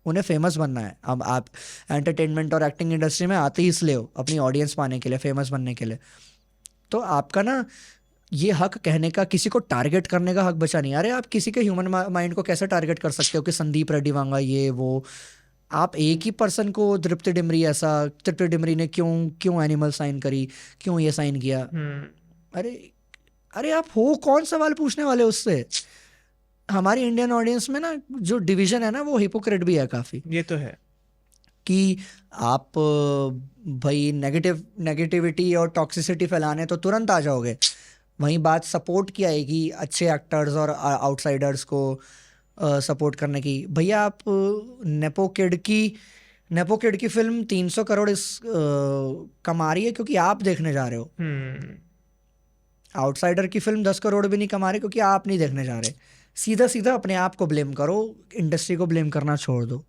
उन्हें फेमस बनना है। अब आप एंटरटेनमेंट और एक्टिंग इंडस्ट्री में आते ही इसलिए हो, अपनी ऑडियंस पाने के लिए, फेमस बनने के लिए। तो आपका ना ये हक कहने का, किसी को टारगेट करने का हक बचा नहीं। अरे आप किसी के ह्यूमन माइंड को कैसे टारगेट कर सकते हो कि संदीप रेड्डी वांगा ये वो? आप एक ही पर्सन को, तृप्ति डिमरी ऐसा, तृप्ति डिमरी ने क्यों एनिमल साइन करी, क्यों ये साइन किया? अरे आप हो कौन सवाल पूछने वाले उससे? हमारी इंडियन ऑडियंस में ना जो डिवीजन है ना, वो हिपोक्रेट भी है काफ़ी। ये तो है कि आप भाई नेगेटिविटी और टॉक्सिसिटी फैलाने तो तुरंत आ जाओगे, वहीं बात सपोर्ट की आएगी अच्छे एक्टर्स और आउटसाइडर्स को सपोर्ट करने की। भैया आप नेपो किड की फिल्म 300 करोड़ कमा रही है क्योंकि आप देखने जा रहे हो। आउटसाइडर की फिल्म 10 करोड़ भी नहीं कमा रही क्योंकि आप नहीं देखने जा रहे। सीधा सीधा अपने आप को ब्लेम करो, इंडस्ट्री को ब्लेम करना छोड़ दो,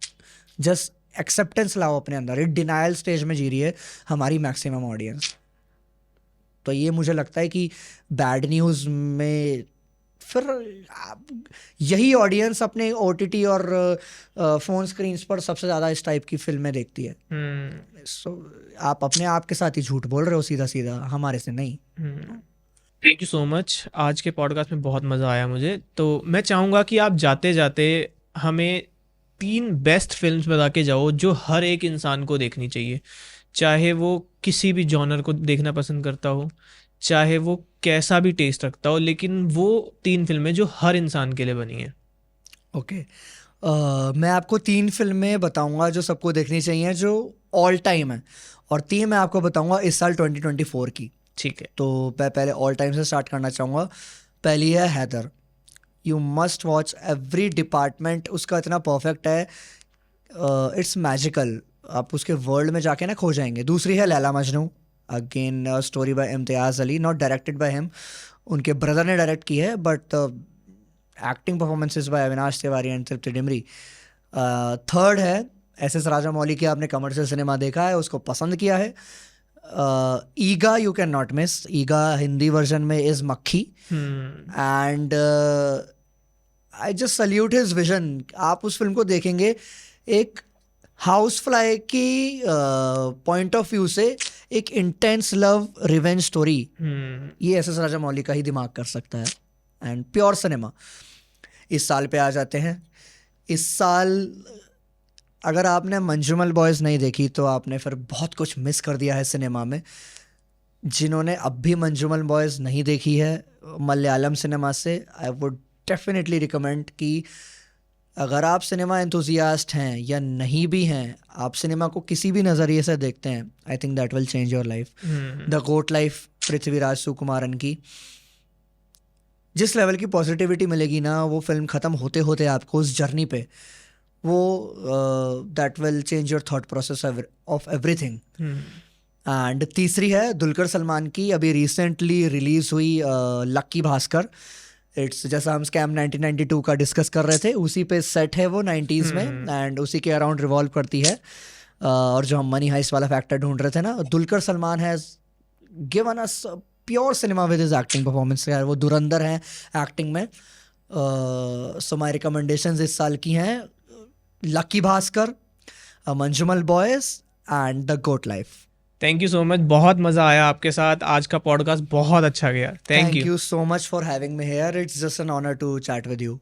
जस्ट एक्सेप्टेंस लाओ अपने अंदर। ये डिनायल स्टेज में जी रही है हमारी मैक्सिमम ऑडियंस। तो ये मुझे लगता है कि बैड न्यूज़ में फिर यही ऑडियंस अपने OTT और फ़ोन स्क्रीन्स पर सबसे ज़्यादा इस टाइप की फिल्में देखती है। सो आप अपने आप के साथ ही झूठ बोल रहे हो सीधा सीधा, हमारे से नहीं। थैंक यू सो मच, आज के पॉडकास्ट में बहुत मज़ा आया मुझे। तो मैं चाहूँगा कि आप जाते जाते हमें 3 बेस्ट फिल्म्स बता के जाओ जो हर एक इंसान को देखनी चाहिए, चाहे वो किसी भी जॉनर को देखना पसंद करता हो, चाहे वो कैसा भी टेस्ट रखता हो, लेकिन वो 3 फिल्में जो हर इंसान के लिए बनी है। ओके, मैं आपको 3 फिल्में बताऊंगा जो सबको देखनी चाहिए, जो ऑल टाइम है, और 3 मैं आपको बताऊंगा इस साल 2024 की। ठीक है, तो मैं पहले ऑल टाइम से स्टार्ट करना चाहूँगा। पहली है Haider. You must watch, every department उसका इतना परफेक्ट है, इट्स मैजिकल, आप उसके वर्ल्ड में जाके ना खो जाएंगे। दूसरी है Laila Majnu, again story by Imtiaz Ali, not directed by him, उनके ब्रदर ने डायरेक्ट की है, but acting performances by Avinash Tiwari and Tripti Dimri. Third है SS राजामौली की, आपने कमर्शियल सिनेमा देखा है, उसको पसंद किया है। Eega you can not miss, Eega Hindi version में is Makkhi, and I just salute his vision. आप उस फिल्म को देखेंगे एक हाउस फ्लाई की पॉइंट ऑफ व्यू से, एक इंटेंस लव रिवेंज स्टोरी, ये SS राजामौली का ही दिमाग कर सकता है, एंड प्योर सिनेमा। इस साल पे आ जाते हैं। इस साल अगर आपने मंजूमल बॉयज़ नहीं देखी तो आपने फिर बहुत कुछ मिस कर दिया है सिनेमा में। जिन्होंने अब भी मंजूमल बॉयज़ नहीं देखी है मलयालम सिनेमा से, आई वुड डेफिनेटली रिकमेंड कि अगर आप सिनेमा एंथुजियास्ट हैं या नहीं भी हैं, आप सिनेमा को किसी भी नज़रिए से देखते हैं, I think that will change your life. The Goat Life, Prithviraj Sukumaran की, जिस लेवल की पॉजिटिविटी मिलेगी ना वो फिल्म ख़त्म होते होते आपको उस जर्नी पे, वो that will change your thought process of everything. And तीसरी है दुलकर सलमान की, अभी रिसेंटली रिलीज़ हुई लक्की भास्कर, इट्स जैसा हम स्कैम 1992 का डिस्कस कर रहे थे, उसी पे सेट है वो 90s में, एंड उसी के अराउंड रिवॉल्व करती है। और जो हम मनी हाइस्ट वाला फैक्टर ढूंढ रहे थे ना, Dulquer Salman has given us pure cinema with his acting performance. यार वो धुरंधर हैं एक्टिंग में। सो माई रिकमेंडेशंस इस साल की हैं Lucky Bhaskar, Manjummel Boys and the Goat Life. Thank you so much, बहुत मज़ा आया आपके साथ। आज का पॉडकास्ट बहुत अच्छा गया। Thank you. You so much for having me here, it's just an honour to chat with you.